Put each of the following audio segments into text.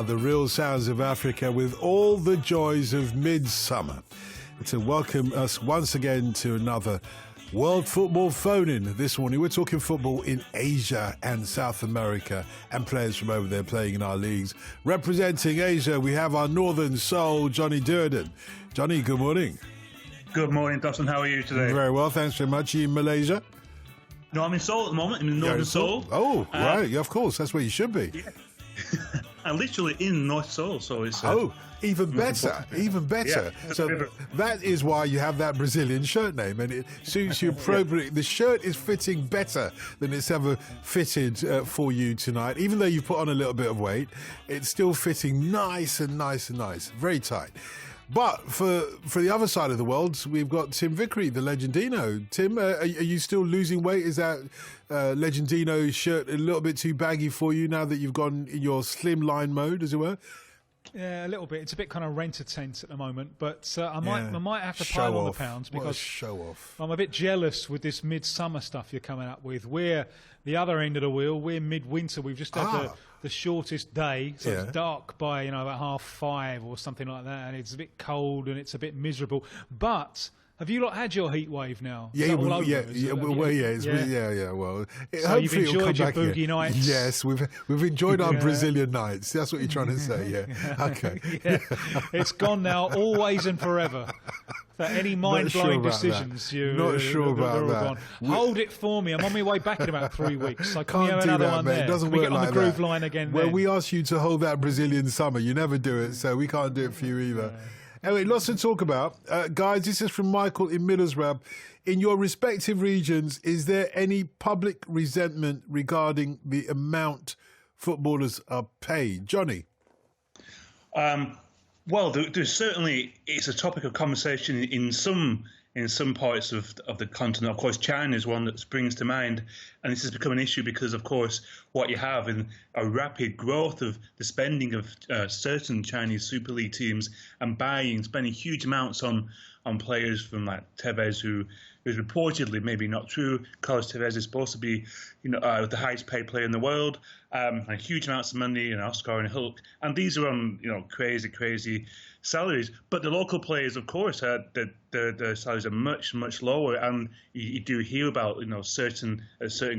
The real sounds of Africa with all the joys of midsummer. To welcome us once again to another World Football Phone-In this morning. We're talking football in Asia and South America and players from over there playing in our leagues. Representing Asia, we have our northern soul, Johnny Duerden. Johnny, good morning. Good morning, Dustin. How are you today? Very well, thanks very much. Are you in Malaysia? No, I'm in Seoul at the moment, in northern Seoul. Oh, right, of course, that's where you should be. Yeah. I'm literally in North Seoul, so it's... even better, even better. Yeah, so that is why you have that Brazilian shirt name, and it suits you appropriately. The shirt is fitting better than it's ever fitted for you tonight. Even though you put on a little bit of weight, it's still fitting nice and nice and nice, very tight. But for the other side of the world, we've got Tim Vickery, the Legendinho. Tim, are you still losing weight? Is that Legendinho shirt a little bit too baggy for you now that you've gone in your slimline mode, as it were? Yeah, a little bit. It's a bit kind of rent-a-tent at the moment, but I might have to pile on the pounds because show off. I'm a bit jealous with this midsummer stuff you're coming up with. We're the other end of the wheel. We're midwinter. We've just had the shortest day, so it's dark by about 5:30 or something like that, and it's a bit cold and it's a bit miserable. But have you lot had your heat wave now? Yeah. Well, so you've enjoyed your boogie nights. Yes, we've enjoyed our Brazilian nights. That's what you're trying to say, yeah. Okay. It's gone now, always and forever. For any mind-blowing decisions, not sure about that. Hold it for me. I'm on my way back in about 3 weeks. So can't have do another that, one mate. there? It doesn't Can we work get on like the groove that. line again? Well, then? we asked you to hold that Brazilian summer. You never do it, so we can't do it for you either. Anyway, lots to talk about. Guys, this is from Michael in Middlesbrough. In your respective regions, is there any public resentment regarding the amount footballers are paid? Johnny? Well, there's certainly, it's a topic of conversation in some parts of the continent. Of course, China is one that springs to mind, and this has become an issue because, of course, what you have in a rapid growth of the spending of certain Chinese Super League teams and spending huge amounts on players from like Tevez, who is reportedly, maybe not true, Carlos Tevez is supposed to be, the highest paid player in the world, and huge amounts of money, Oscar and Hulk, and these are on, crazy salaries. But the local players, of course, their salaries are much, much lower, and you do hear about, certain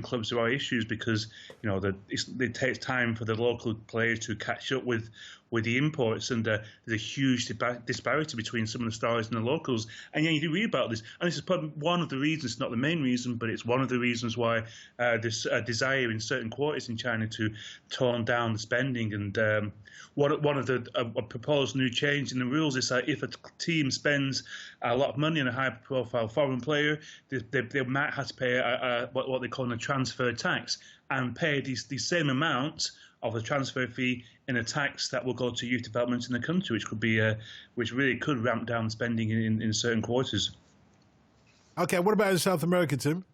clubs there are issues because, it takes time for the local players to catch up with the imports, and there's a huge disparity between some of the stars and the locals. And you do read about this, and this is probably one of the reasons, not the main reason, but it's one of the reasons why there's a desire in certain quarters in China to tone down the spending. And one of the proposed new change in the rules is that if a team spends a lot of money on a high-profile foreign player, they might have to pay what they call a transfer tax, and pay the same amount of the transfer fee in a tax that will go to youth development in the country, which really could ramp down spending in certain quarters. Okay, what about in South America, Tim?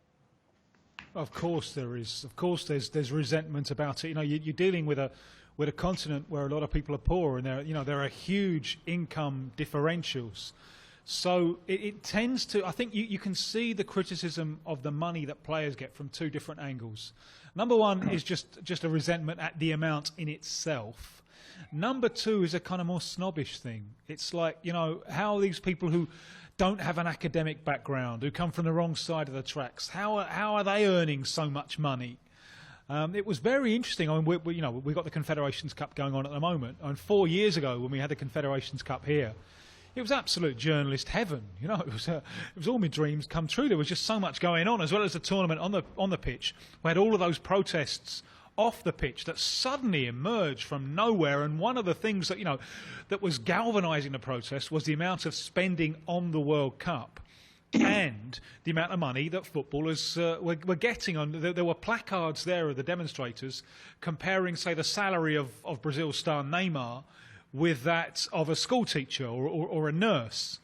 Of course there is. Of course there's resentment about it. You're dealing with a continent where a lot of people are poor, and there are huge income differentials. So it tends to, I think you can see the criticism of the money that players get from two different angles. Number one is just a resentment at the amount in itself. Number two is a kind of more snobbish thing. It's like, how are these people who don't have an academic background, who come from the wrong side of the tracks, how are they earning so much money? It was very interesting. I mean, we've got the Confederations Cup going on at the moment. And 4 years ago, when we had the Confederations Cup here, it was absolute journalist heaven. It was all my dreams come true. There was just so much going on, as well as the tournament on the pitch. We had all of those protests off the pitch that suddenly emerged from nowhere. And one of the things that that was galvanising the protest was the amount of spending on the World Cup and the amount of money that footballers were getting. There were placards there of the demonstrators comparing, say, the salary of Brazil's star Neigh-mar with that of a school teacher or a nurse,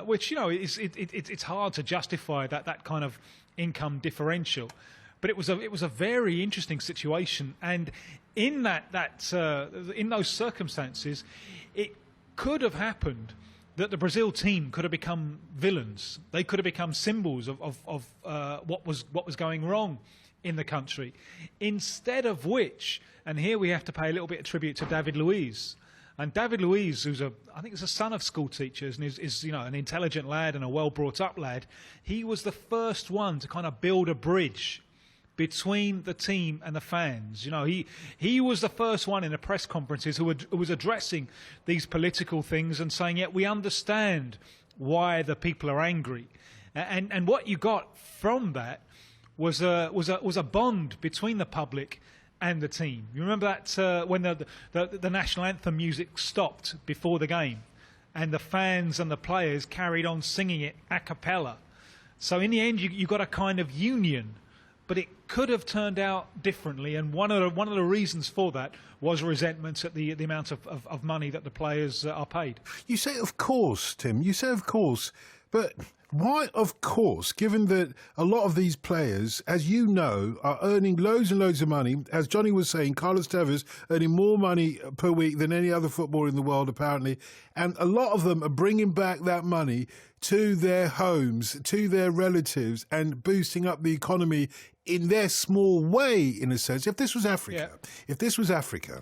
which it's hard to justify that kind of income differential. But it was a very interesting situation, and in in those circumstances, it could have happened that the Brazil team could have become villains. They could have become symbols of what was going wrong in the country. Instead of which, and here we have to pay a little bit of tribute to David Luiz. And David Luiz, I think he's a son of school teachers and is an intelligent lad and a well brought up lad. He was the first one to kind of build a bridge between the team and the fans. He was the first one in the press conferences who was addressing these political things and saying, yeah, we understand why the people are angry. And what you got from that was a bond between the public and the team. You remember that when the national anthem music stopped before the game and the fans and the players carried on singing it a cappella. So in the end, you got a kind of union. But it could have turned out differently, and one of the reasons for that was resentment at the amount of money that the players are paid. You say, of course, Tim. You say, of course, but why, of course, given that a lot of these players, as you know, are earning loads and loads of money? As Johnny was saying, Carlos Tevez earning more money per week than any other footballer in the world, apparently, and a lot of them are bringing back that money to their homes, to their relatives, and boosting up the economy in their small way, in a sense. If this was Africa,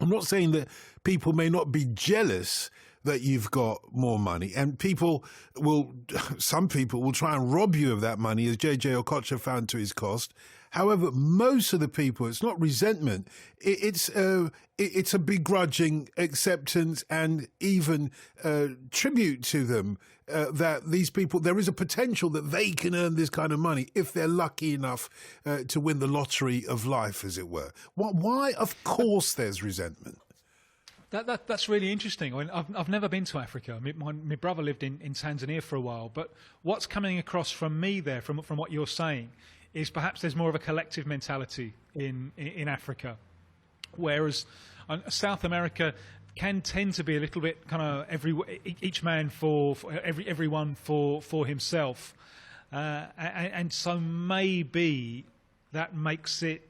I'm not saying that people may not be jealous that you've got more money, and some people will try and rob you of that money, as JJ Okocha found to his cost. However, most of the people, it's not resentment, it's a begrudging acceptance and even tribute to them, that these people, there is a potential that they can earn this kind of money if they're lucky enough to win the lottery of life, as it were. Why? Of course there's resentment. That's really interesting. I mean, I've never been to Africa. My brother lived in Tanzania for a while, but what's coming across from me there, from what you're saying, is perhaps there's more of a collective mentality in Africa, whereas South America can tend to be a little bit kind of each man for everyone for himself, and so maybe that makes it.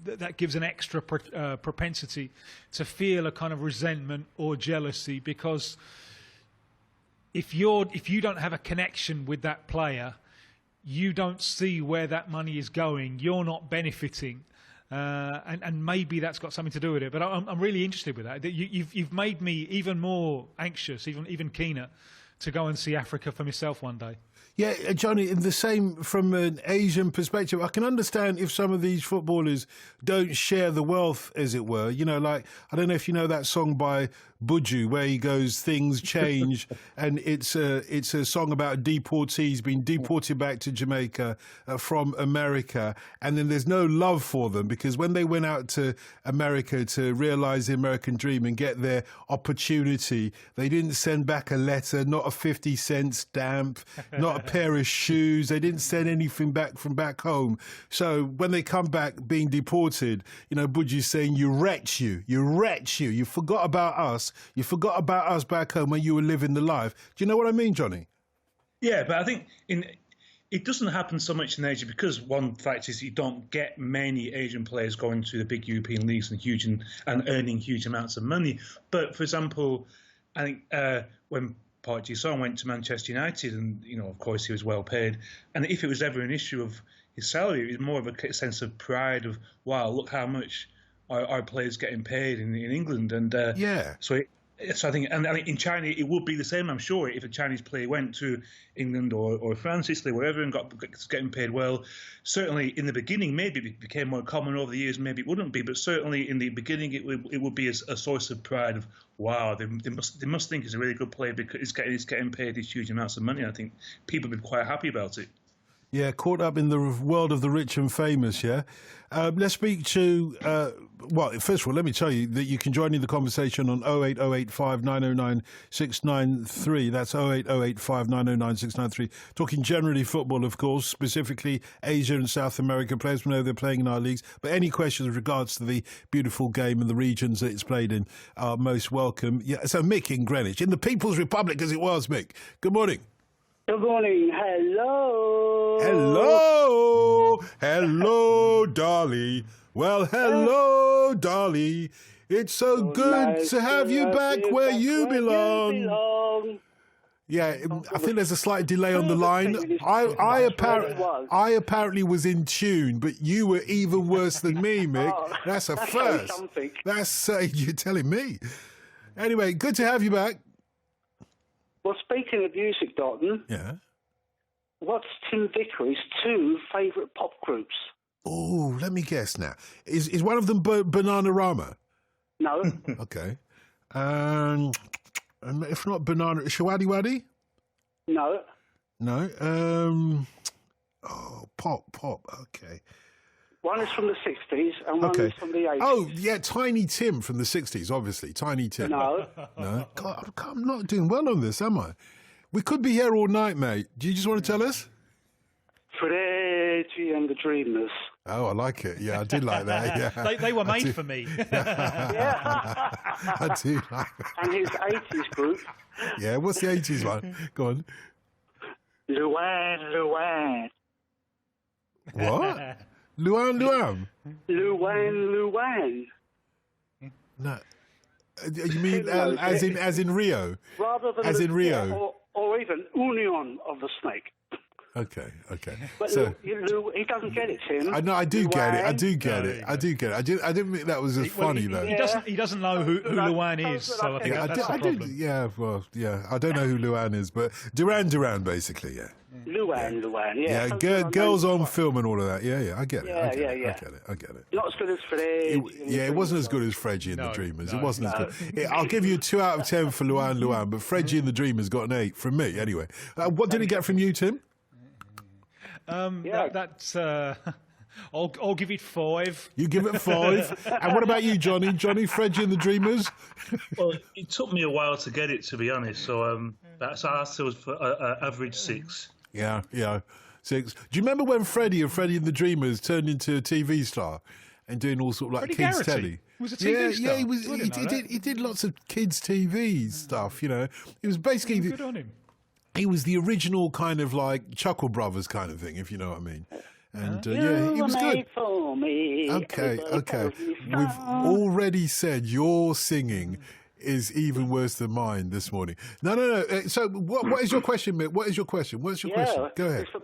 That gives an extra propensity to feel a kind of resentment or jealousy, because if you don't have a connection with that player, you don't see where that money is going. You're not benefiting, and maybe that's got something to do with it. But I'm really interested with that. You've made me even more anxious, even keener, to go and see Africa for myself one day. Yeah, Johnny, the same from an Asian perspective. I can understand if some of these footballers don't share the wealth, as it were. Like, I don't know if you know that song by Buju, where he goes, things change, and it's a song about deportees being deported back to Jamaica from America, and then there's no love for them, because when they went out to America to realise the American dream and get their opportunity, they didn't send back a letter, not a 50-cent stamp, not a pair of shoes. They didn't send anything back from back home. So when they come back being deported, Buju's saying, you wretch you, you forgot about us. You forgot about us back home when you were living the life. Do you know what I mean, Johnny? Yeah, but I think it doesn't happen so much in Asia, because one fact is you don't get many Asian players going to the big European leagues and earning huge amounts of money. But, for example, I think when Park Ji-sung went to Manchester United, and of course he was well paid, and if it was ever an issue of his salary, it was more of a sense of pride of, wow, look how much our players getting paid in England. And so I think, and in China it would be the same, I'm sure, if a Chinese player went to England or France, Italy, wherever, and getting paid well. Certainly in the beginning, maybe it became more common. Over the years, maybe it wouldn't be, but certainly in the beginning it would be a source of pride of, wow, they must think he's a really good player because he's getting paid these huge amounts of money. I think people would be quite happy about it. Yeah, caught up in the world of the rich and famous, yeah? Let's speak to, first of all, let me tell you that you can join in the conversation on 08085 909 693. That's 08085 909 693. Talking generally football, of course, specifically Asia and South America players. We know they're playing in our leagues. But any questions with regards to the beautiful game and the regions that it's played in are most welcome. Yeah, so Mick in Greenwich, in the People's Republic as it was, Mick. Good morning. Good morning. Hello. Hello, Dolly. Well, hello, Dolly. It's so good Nice to have you back where you belong. Yeah, I think there's a slight delay on the line. I apparently was in tune, but you were even worse than me, Mick. That's a first. Something. That's you're telling me. Anyway, good to have you back. Well, speaking of music, Dalton, Yeah. what's Tim Vickery's 2 favourite pop groups? Oh, let me guess now. Is one of them Bananarama? No. Okay. And if not Banana, Shawadi Wadi? No. No. Pop. Okay. One is from the 60s and one is from the 80s. Oh, yeah, Tiny Tim from the 60s, obviously. Tiny Tim. No. No? God, I'm not doing well on this, am I? We could be here all night, mate. Do you just want to tell us? Freddie and the Dreamers. Oh, I like it. Yeah, I did like that. Yeah. They were made for me. Yeah. I do like that. And his 80s group, Yeah, what's the 80s one? Go on. Luan. What? Luan? Luan. No. You mean as in Rio? Rather than As in Rio? Yeah, or even Union of the Snake. Okay. But So, he doesn't get it, Tim. I know, I do get it. I Luan. do get it. I didn't think that was as funny though. He doesn't know who Luan is, so I think Yeah, that's the I did. problem. Yeah, well, yeah. I don't know who Luan is, but Duran, basically, yeah. Luan, Yeah, girls on film and all of that. Yeah. I get it. Yeah. I get it. Not as good as Freddie. It wasn't as good as Fredgie and the Dreamers. It wasn't as good. I'll give you a 2 out of 10 for Luan, but Fredgie and the Dreamers got an 8 from me, anyway. What did he get from you, Tim? That's. I'll give it 5. You give it 5. And what about you, Johnny? Johnny, Fredgie and the Dreamers? Well, it took me a while to get it, to be honest. So that's I asked it was for average 6. Yeah. 6. Do you remember when Freddie and the Dreamers turned into a TV star and doing all sort of like Freddie kids Garrity telly? was a TV star. Yeah, he did lots of kids TV stuff. You know, it was basically Good on him. he was the original kind of like Chuckle Brothers kind of thing, if you know what I mean. And he was good. For me. Okay. Everybody We've already said your singing is even worse than mine this morning. No. So what is your question, Mick? What is your question? What's your question? Go ahead. It's for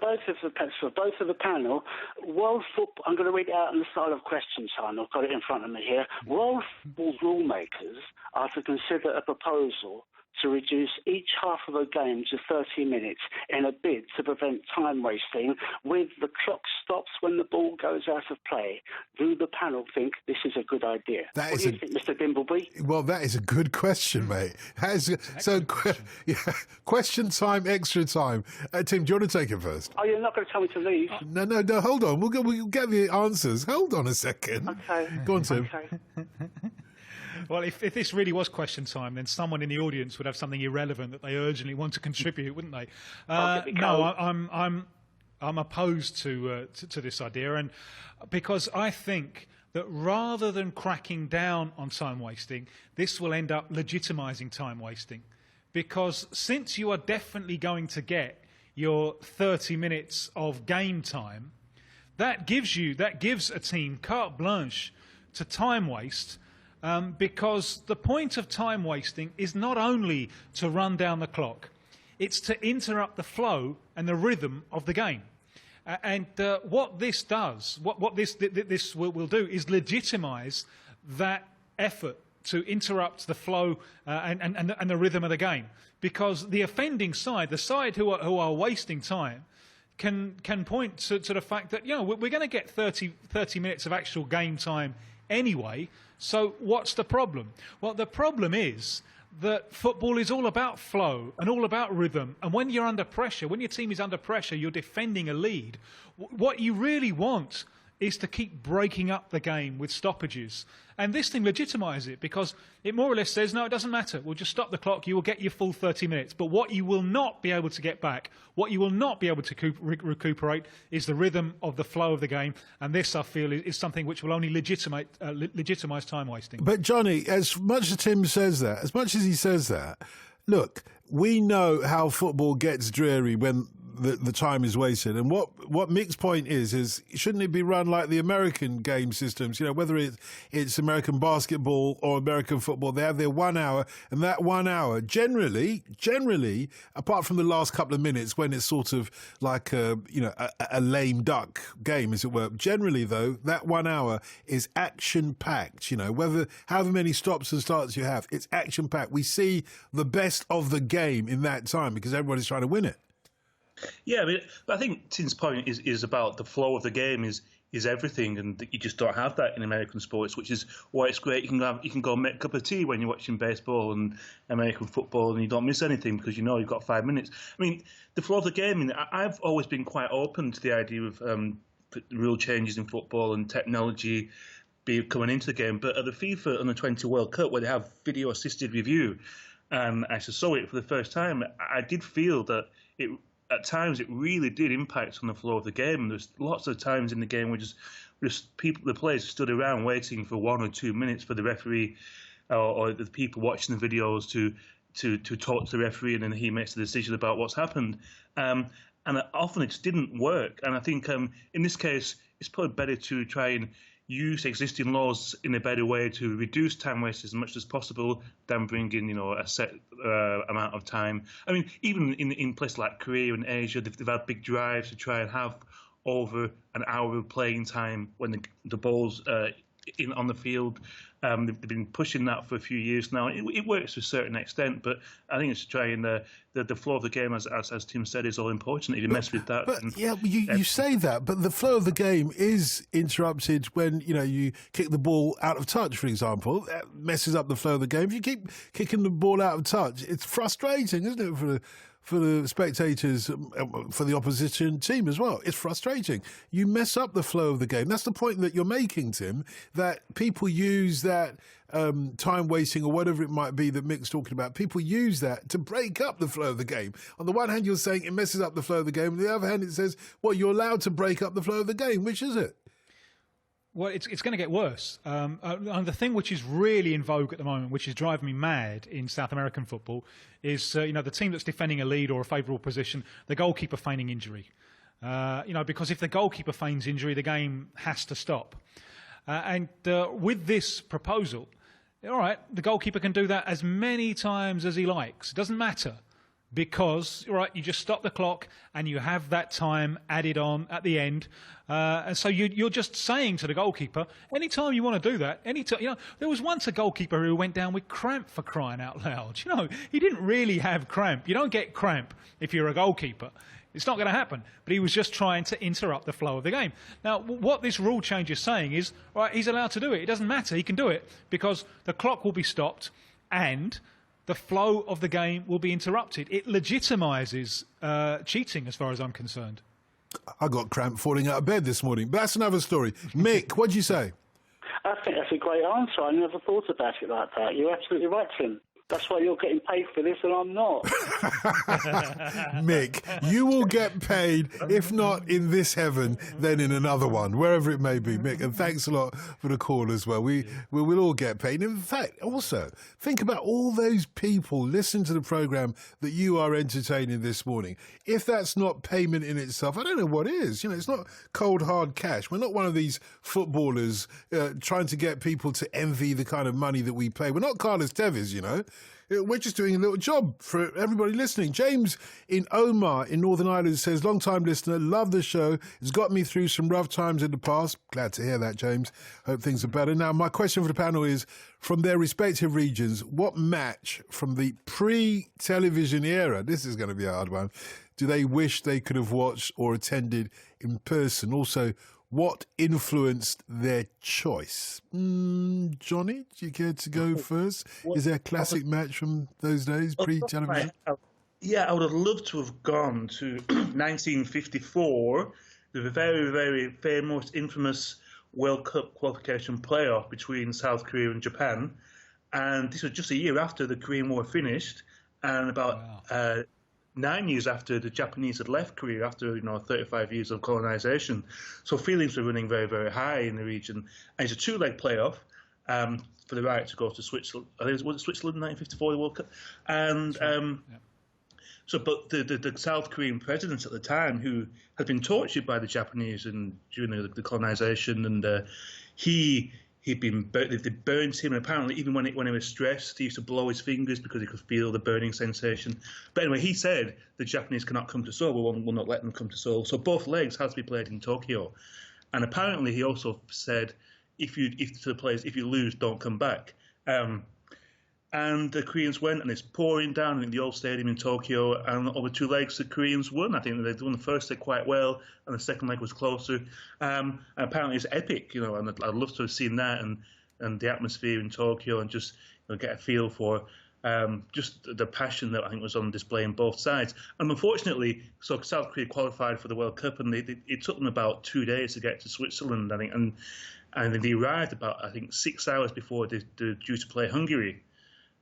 both of the panel. World football. I'm going to read it out in the style of question time. I've got it in front of me here. World football rule makers are to consider a proposal to reduce each half of a game to 30 minutes in a bid to prevent time wasting with the clock stops when the ball goes out of play. Do the panel think this is a good idea? What do you think, Mr. Dimbleby? Well, that is a good question, mate. Question time, extra time. Tim, do you want to take it first? Oh, you're not going to tell me to leave? No, hold on. We'll get the answers. Hold on a second. Okay. Go on, Tim. Okay. Well, if this really was question time, then someone in the audience would have something irrelevant that they urgently want to contribute, wouldn't they? No, I'm opposed to this idea, and because I think that rather than cracking down on time wasting, this will end up legitimising time wasting, because since you are definitely going to get your 30 minutes of game time, that gives a team carte blanche to time waste. Because the point of time wasting is not only to run down the clock, it's to interrupt the flow and the rhythm of the game. And what this does, what this will do, is legitimise that effort to interrupt the flow and the rhythm of the game. Because the offending side, the side who are wasting time, can point to the fact that we're going to get 30 minutes of actual game time anyway. So what's the problem? Well, the problem is that football is all about flow and all about rhythm. And when you're under pressure, when your team is under pressure, you're defending a lead. What you really want is to keep breaking up the game with stoppages. And this thing legitimises it because it more or less says, no, it doesn't matter. We'll just stop the clock. You will get your full 30 minutes. But what you will not be able to get back, what you will not be able to recuperate is the rhythm of the flow of the game. And this, I feel, is something which will only legitimise time wasting. But, Johnny, as much as Tim says that, look, we know how football gets dreary when the time is wasted. And what Mick's point is shouldn't it be run like the American game systems? You know, whether it's American basketball or American football, they have their 1 hour, and that 1 hour generally, apart from the last couple of minutes when it's sort of like a lame duck game, as it were. Generally, though, that 1 hour is action packed. You know, whether however many stops and starts you have, it's action packed. We see the best of the game in that time because everybody's trying to win it. Yeah, I think Tim's point is about the flow of the game is everything, and you just don't have that in American sports, which is why it's great. You can go make a cup of tea when you're watching baseball and American football, and you don't miss anything because you know you've got 5 minutes. I mean, the flow of the game. I've always been quite open to the idea of rule changes in football and technology coming into the game, but at the FIFA Under-20 World Cup, where they have video-assisted review, and I saw it for the first time, I did feel that at times it really did impact on the flow of the game. There's lots of times in the game where just the players stood around waiting for 1 or 2 minutes for the referee or the people watching the videos to talk to the referee, and then he makes the decision about what's happened. And often it just didn't work. And I think in this case, it's probably better to try and use existing laws in a better way to reduce time waste as much as possible than bring in, a set amount of time. I mean, even in places like Korea and Asia, they've had big drives to try and have over an hour of playing time when the ball's on the field. They've been pushing that for a few years now. It works to a certain extent, but I think it's trying the flow of the game, as Tim said, is all important. If you mess with that, you say that, but the flow of the game is interrupted when you kick the ball out of touch, for example. That messes up the flow of the game. If you keep kicking the ball out of touch, it's frustrating, isn't it, for the spectators, for the opposition team as well. It's frustrating. You mess up the flow of the game. That's the point that you're making, Tim, that people use that time wasting or whatever it might be that Mick's talking about. People use that to break up the flow of the game. On the one hand, you're saying it messes up the flow of the game. On the other hand, it says, well, you're allowed to break up the flow of the game. Which is it? Well, it's going to get worse. And the thing which is really in vogue at the moment, which is driving me mad in South American football, is the team that's defending a lead or a favourable position, the goalkeeper feigning injury. Because if the goalkeeper feigns injury, the game has to stop. And with this proposal, all right, the goalkeeper can do that as many times as he likes. It doesn't matter. Because, all right, you just stop the clock and you have that time added on at the end. And so you're just saying to the goalkeeper, anytime you want to do that, anytime, there was once a goalkeeper who went down with cramp, for crying out loud. He didn't really have cramp. You don't get cramp if you're a goalkeeper. It's not going to happen. But he was just trying to interrupt the flow of the game. Now, what this rule change is saying is, all right, he's allowed to do it. It doesn't matter. He can do it because the clock will be stopped and the flow of the game will be interrupted. It legitimises cheating as far as I'm concerned. I got cramp falling out of bed this morning, but that's another story. Mick, what'd you say? I think that's a great answer. I never thought about it like that. You're absolutely right, Tim. That's why you're getting paid for this and I'm not. Mick, you will get paid, if not in this heaven, then in another one, wherever it may be, Mick. And thanks a lot for the call as well. We will all get paid. In fact, also, think about all those people listening to the programme that you are entertaining this morning. If that's not payment in itself, I don't know what is. It's not cold, hard cash. We're not one of these footballers trying to get people to envy the kind of money that we pay. We're not Carlos Tevez, We're just doing a little job for everybody listening. James in Omar in Northern Ireland says, long-time listener, love the show. It's got me through some rough times in the past. Glad to hear that, James. Hope things are better. Now, my question for the panel is, from their respective regions, what match from the pre-television era, this is going to be a hard one, do they wish they could have watched or attended in person? Also, what influenced their choice? Johnny, do you care to go first? Is there a classic match from those days, pre-television? Yeah, I would have loved to have gone to 1954, the very, very famous, infamous World Cup qualification playoff between South Korea and Japan. And this was just a year after the Korean War finished, and about 9 years after the Japanese had left Korea, after 35 years of colonization. So feelings were running very, very high in the region. And it's a two-leg playoff for the right to go to Switzerland. I think was it Switzerland in 1954, the World Cup? And but the South Korean president at the time, who had been tortured by the Japanese during the colonization, and they burned him, and apparently even when he was stressed, he used to blow his fingers because he could feel the burning sensation. But anyway, he said the Japanese cannot come to Seoul. We'll not let them come to Seoul. So both legs have to be played in Tokyo. And apparently he also said, if you lose, don't come back. And the Koreans went, and it's pouring down in the old stadium in Tokyo, and over 2 legs the Koreans won. I think they won the first leg quite well, and the second leg was closer. And apparently it's epic, and I'd love to have seen that and the atmosphere in Tokyo, and just get a feel for just the passion that I think was on display on both sides. And unfortunately, so South Korea qualified for the World Cup, and it took them about 2 days to get to Switzerland, I think, and they arrived about, I think, 6 hours before they're due to play Hungary.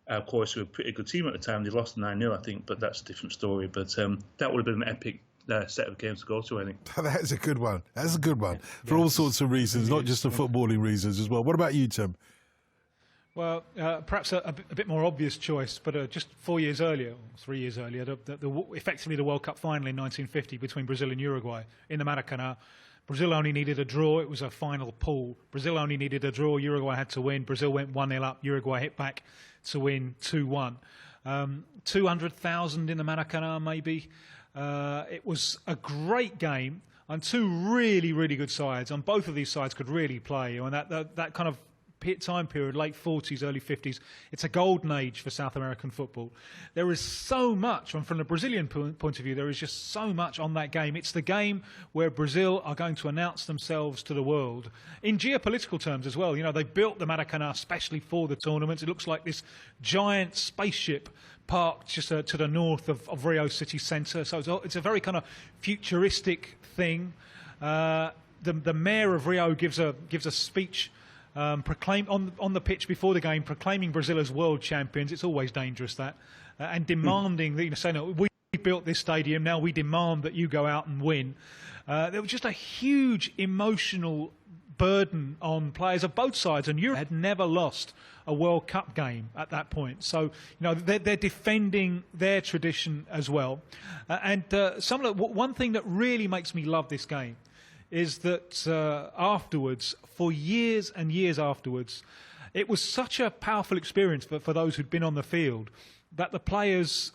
Of course, we were a pretty good team at the time. They lost 9-0, I think, but that's a different story. But that would have been an epic set of games to go to, I think. That's a good one. That's a good one. For all sorts of reasons, not just the footballing reasons as well. What about you, Tim? Well, perhaps a bit more obvious choice, but just 4 years earlier, 3 years earlier, effectively the World Cup final in 1950 between Brazil and Uruguay in the Maracanã. Brazil only needed a draw. It was a final pool. Brazil only needed a draw. Uruguay had to win. Brazil went 1-0 up. Uruguay hit back to win 2-1. 200,000 in the Maracanã, maybe. It was a great game, and 2 really, really good sides. And both of these sides could really play. And that kind of time period, late 40s, early 50s, it's a golden age for South American football. There is so much, and from the Brazilian point of view, there is just so much on that game. It's the game where Brazil are going to announce themselves to the world. In geopolitical terms as well, they built the Maracanã especially for the tournament. It looks like this giant spaceship parked just to the north of Rio city centre. So it's a very kind of futuristic thing. The mayor of Rio gives a speech on the pitch before the game, proclaiming Brazil as world champions. It's always dangerous, that, and demanding that, saying, no, we built this stadium, now we demand that you go out and win. There was just a huge emotional burden on players of both sides, and Europe had never lost a World Cup game at that point. So, they're defending their tradition as well. One thing that really makes me love this game is that afterwards, for years and years afterwards, it was such a powerful experience for those who'd been on the field that the players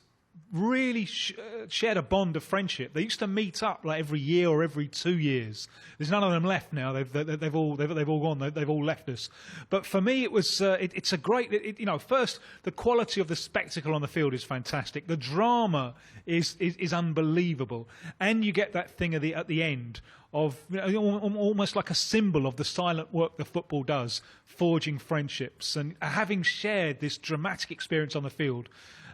really shared a bond of friendship. They used to meet up like every year or every 2 years. There's none of them left now. They've all gone. They've all left us. But for me, it was it's a great. First, the quality of the spectacle on the field is fantastic. The drama is unbelievable, and you get that thing at the end of almost like a symbol of the silent work the football does, forging friendships, and having shared this dramatic experience on the field.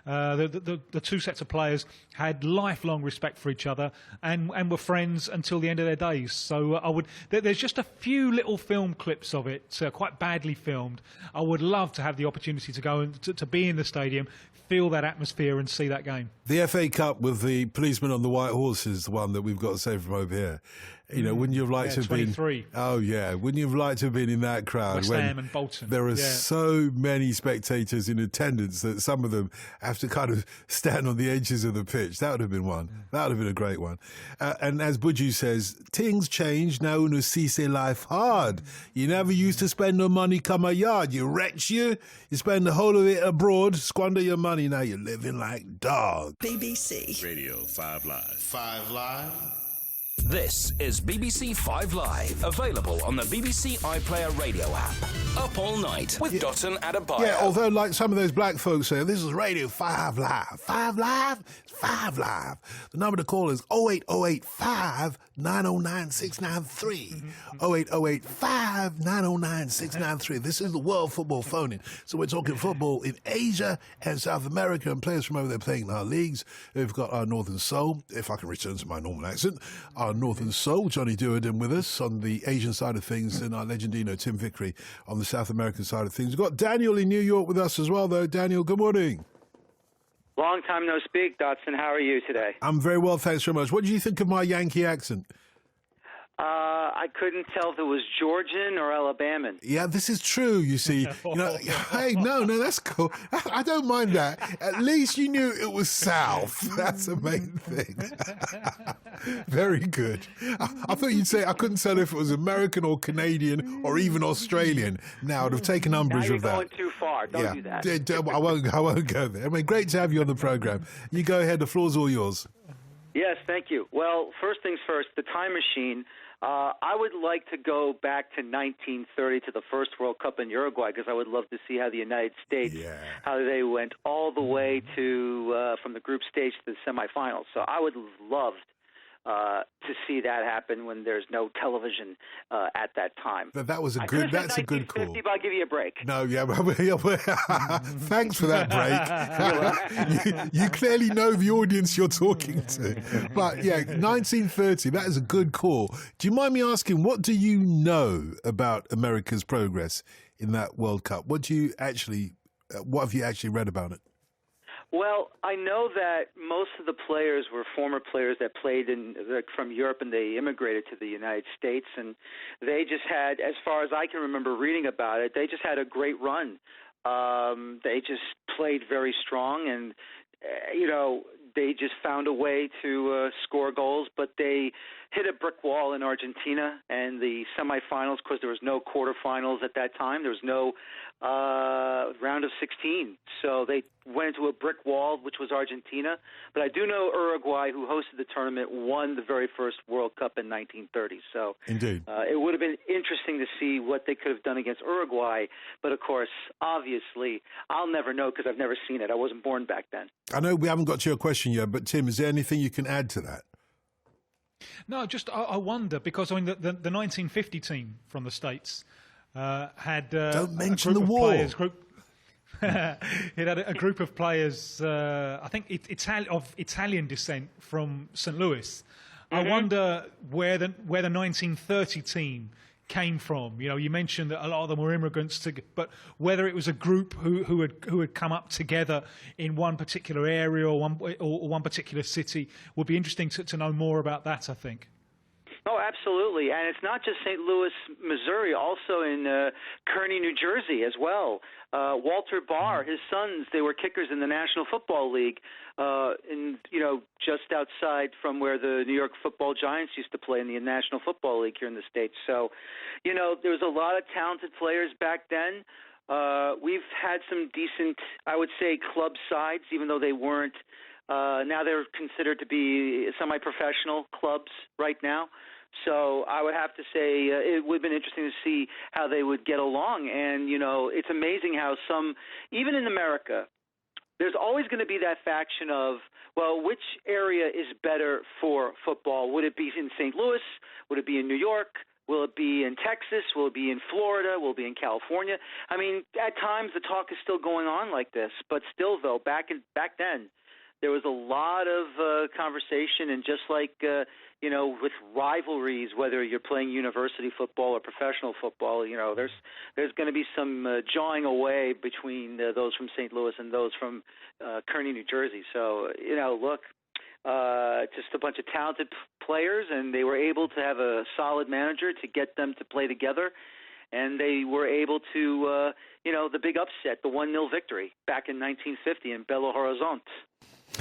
The 2 sets of players had lifelong respect for each other and were friends until the end of their days. So there's just a few little film clips of it, quite badly filmed. I would love to have the opportunity to go and to be in the stadium, feel that atmosphere and see that game. The FA Cup with the policeman on the white horse is the one that we've got to say from over here. Wouldn't you have liked to have 23. been? Oh yeah, wouldn't you have liked to have been in that crowd? West Ham and Bolton. There are so many spectators in attendance that some of them have to kind of stand on the edges of the pitch. That would have been one. That would have been a great one. And as Buju says, things change now. You see life hard. You never used to spend no money come a yard. You wretch you. You spend the whole of it abroad, squander your money. Now you're living like dog. BBC Radio 5 Live. 5 Live. This is BBC 5 Live, available on the BBC iPlayer radio app. Up all night with Dotun Adebayo. Yeah, although like some of those black folks say, this is Radio 5 Live. 5 Live? It's 5 Live. The number to call is 08085 909 693. 08085 909 693. This is the World Football Phone-In. So we're talking football in Asia and South America, and players from over there playing in our leagues. We've got our Northern Soul, if I can return to my normal accent, our Northern Soul, Johnny Duerden, with us on the Asian side of things, and our Legendinho, Tim Vickery, on the South American side of things. We've got Daniel in New York with us as well, though. Daniel, good morning. Long time no speak, Dotson. How are you today? I'm very well, thanks very much. What do you think of my Yankee accent? I couldn't tell if it was Georgian or Alabaman. Yeah, this is true, you see. Hey, no, that's cool. I don't mind that. At least you knew it was South. That's the main thing. Very good. I thought you'd say I couldn't tell if it was American or Canadian or even Australian. Now, I'd have taken umbrage of that. Now you're going too far. Don't do that. I won't go there. I mean, great to have you on the program. You go ahead. The floor's all yours. Yes, thank you. Well, first things first, the time machine. I would like to go back to 1930 to the first World Cup in Uruguay because I would love to see how the United States, how they went all the way to from the group stage to the semifinals. So I would love to see that happen when there's no television at that time. That's a good call. But I'll give you a break. No, thanks for that break. you clearly know the audience you're talking to. But yeah, 1930, that is a good call. Do you mind me asking, what do you know about America's progress in that World Cup? What have you actually read about it? Well, I know that most of the players were former players that played from Europe, and they immigrated to the United States, and they just had, as far as I can remember reading about it, they just had a great run. They just played very strong, and they just found a way to score goals, but they hit a brick wall in Argentina and the semifinals because there was no quarterfinals at that time. There was no round of 16. So they went into a brick wall, which was Argentina. But I do know Uruguay, who hosted the tournament, won the very first World Cup in 1930. So indeed, it would have been interesting to see what they could have done against Uruguay. But, of course, obviously, I'll never know because I've never seen it. I wasn't born back then. I know we haven't got to your question yet, but, Tim, is there anything you can add to that? No, just I wonder, because I mean the 1950 team from the States had don't mention the war. It had a group of players, I think of Italian descent from St. Louis. I wonder where the 1930 team came from. You mentioned that a lot of them were immigrants, but whether it was a group who had come up together in one particular area or one particular city would be interesting to know more about that, I think. Oh, absolutely. And it's not just St. Louis, Missouri, also in Kearney, New Jersey as well. Walter Barr, his sons, they were kickers in the National Football League, just outside from where the New York Football Giants used to play in the National Football League here in the States. So, there was a lot of talented players back then. We've had some decent, I would say, club sides, even though they weren't. Now they're considered to be semi-professional clubs right now. So I would have to say it would have been interesting to see how they would get along. And, it's amazing how even in America, there's always going to be that faction of, well, which area is better for football? Would it be in St. Louis? Would it be in New York? Will it be in Texas? Will it be in Florida? Will it be in California? I mean, at times the talk is still going on like this. But still, though, back then, there was a lot of conversation, and just like, with rivalries, whether you're playing university football or professional football, there's going to be some jawing away between those from St. Louis and those from Kearney, New Jersey. So, look, just a bunch of talented players, and they were able to have a solid manager to get them to play together, and they were able to, the big upset, the 1-0 victory back in 1950 in Belo Horizonte.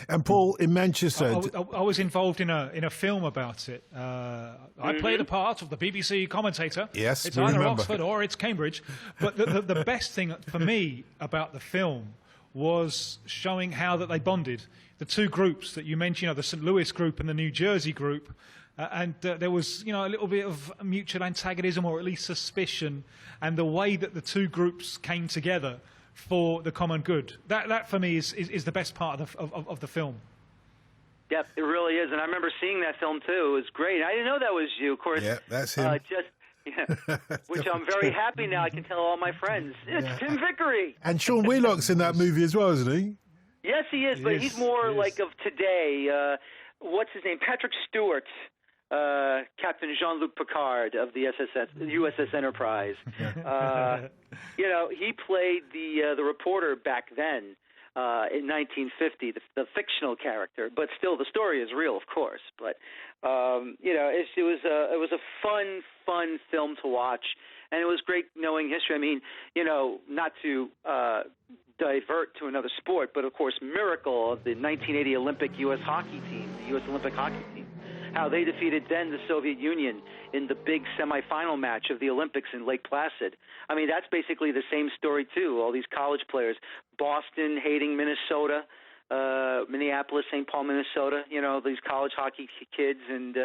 And Paul, in Manchester, I was involved in a film about it. I played the part of the BBC commentator. Yes, it's either Oxford or it's Cambridge. But the best thing for me about the film was showing how that they bonded. The two groups that you mentioned, the St. Louis group and the New Jersey group, and there was a little bit of mutual antagonism, or at least suspicion, and the way that the two groups came together for the common good. That for me is the best part of the film. Yep, it really is. And I remember seeing that film too. It was great. I didn't know that was you, of course. Yeah, that's him. Which I'm very happy now I can tell all my friends. It's Tim Vickery. And Sean Wheelock's in that movie as well, isn't he? Yes, he is, but he's more like of today. What's his name? Patrick Stewart. Captain Jean-Luc Picard of the USS Enterprise. He played the reporter back then. in 1950, the fictional character, but still the story is real, of course. But it was a fun film to watch, and it was great knowing history. I mean, not to divert to another sport, but of course, miracle of the 1980 Olympic U.S. hockey team, the U.S. Olympic hockey team, how they defeated then the Soviet Union in the big semifinal match of the Olympics in Lake Placid. I mean, that's basically the same story, too. All these college players, Boston hating Minnesota, Minneapolis, St. Paul, Minnesota, these college hockey kids, and,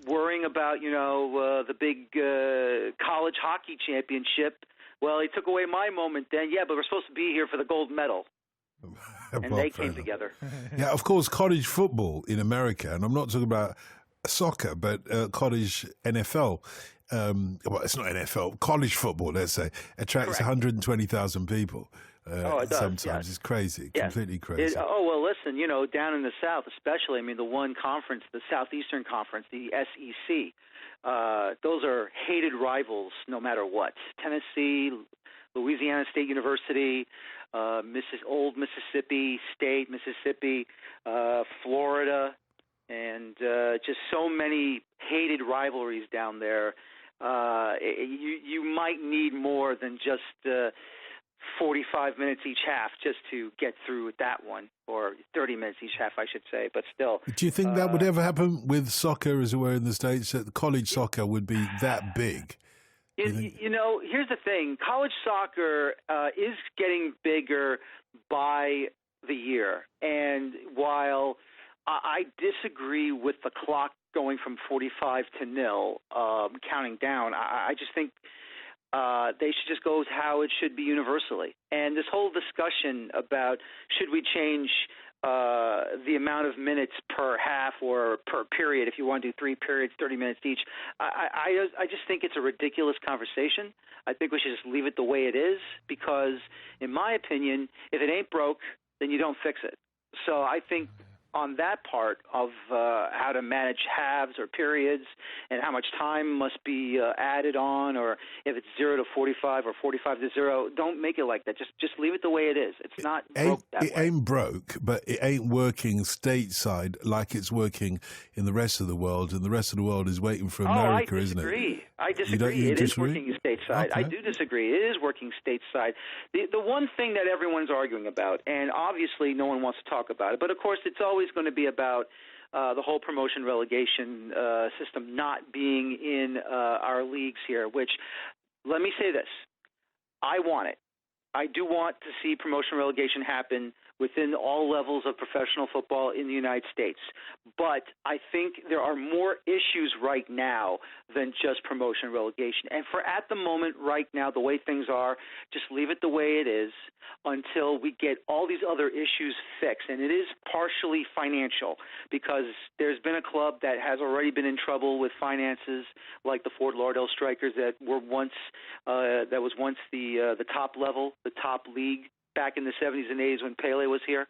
worrying about, the big college hockey championship. Well, he took away my moment then. Yeah, but we're supposed to be here for the gold medal. And they came together. Yeah, of course, college football in America, and I'm not talking about soccer, but college NFL. Well, it's not NFL. College football, let's say, attracts 120,000 people. It does, sometimes yes. It's crazy, yes. Completely crazy. Well, listen, down in the South especially, I mean, the one conference, the Southeastern Conference, the SEC, those are hated rivals no matter what. Tennessee, Louisiana State University, old Mississippi State, Mississippi, Florida, and just so many hated rivalries down there. You might need more than just 45 minutes each half just to get through that one, or 30 minutes each half, I should say, but still. Do you think that would ever happen with soccer as it were in the States, that college soccer would be that big? Here's the thing. College soccer is getting bigger by the year. And while I disagree with the clock going from 45 to 0, counting down, I just think they should just go with how it should be universally. And this whole discussion about should we change the amount of minutes per half or per period, if you want to do 3 periods, 30 minutes each, I just think it's a ridiculous conversation. I think we should just leave it the way it is because, in my opinion, if it ain't broke, then you don't fix it. So I think on that part of how to manage halves or periods and how much time must be added on, or if it's 0 to 45 or 45 to 0, don't make it like that. Just leave it the way it is. It's not broke that way. It ain't broke, but it ain't working stateside like it's working in the rest of the world, and the rest of the world is waiting for America, isn't it? I disagree. It is working stateside. Okay. I do disagree. It is working stateside. The one thing that everyone's arguing about, and obviously no one wants to talk about it, but of course it's always going to be about the whole promotion relegation system not being in our leagues here, which, let me say this, I want it. I do want to see promotion relegation happen within all levels of professional football in the United States. But I think there are more issues right now than just promotion relegation. And for at the moment right now, the way things are, just leave it the way it is until we get all these other issues fixed. And it is partially financial because there's been a club that has already been in trouble with finances, like the Fort Lauderdale Strikers that was once the top level, the top league back in the 70s and 80s when Pele was here,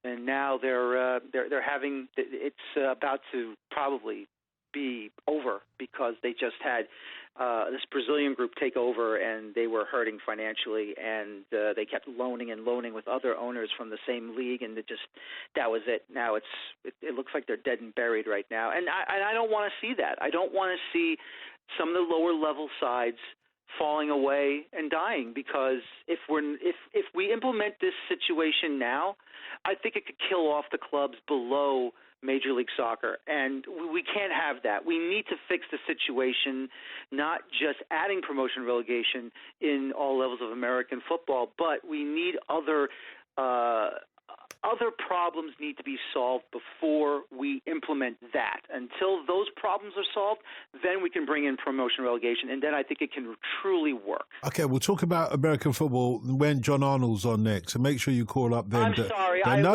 and now they're having it's about to probably be over because they just had this Brazilian group take over and they were hurting financially, and they kept loaning with other owners from the same league, and that was it. Now it looks like they're dead and buried right now, and I don't want to see that. I don't want to see some of the lower level sides falling away and dying, because if we implement this situation now, I think it could kill off the clubs below Major League Soccer, and we can't have that. We need to fix the situation, not just adding promotion relegation in all levels of American football, but we need other problems need to be solved before we implement that. Until those problems are solved, then we can bring in promotion relegation, and then I think it can truly work. Okay, we'll talk about American football when John Arnold's on next, so make sure you call up then. I'm sorry. No,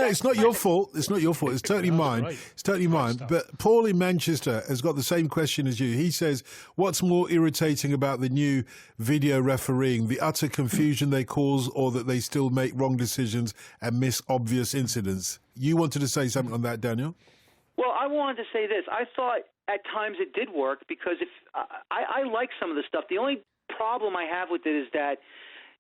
it's not your fault. It's not your fault. It's totally mine. Right. It's totally mine. But Paul in Manchester has got the same question as you. He says, what's more irritating about the new video refereeing, the utter confusion they cause, or that they still make wrong decisions and miss obvious incidents? You wanted to say something on that, Daniel? Well, I wanted to say this. I thought at times it did work because I like some of the stuff. The only problem I have with it is that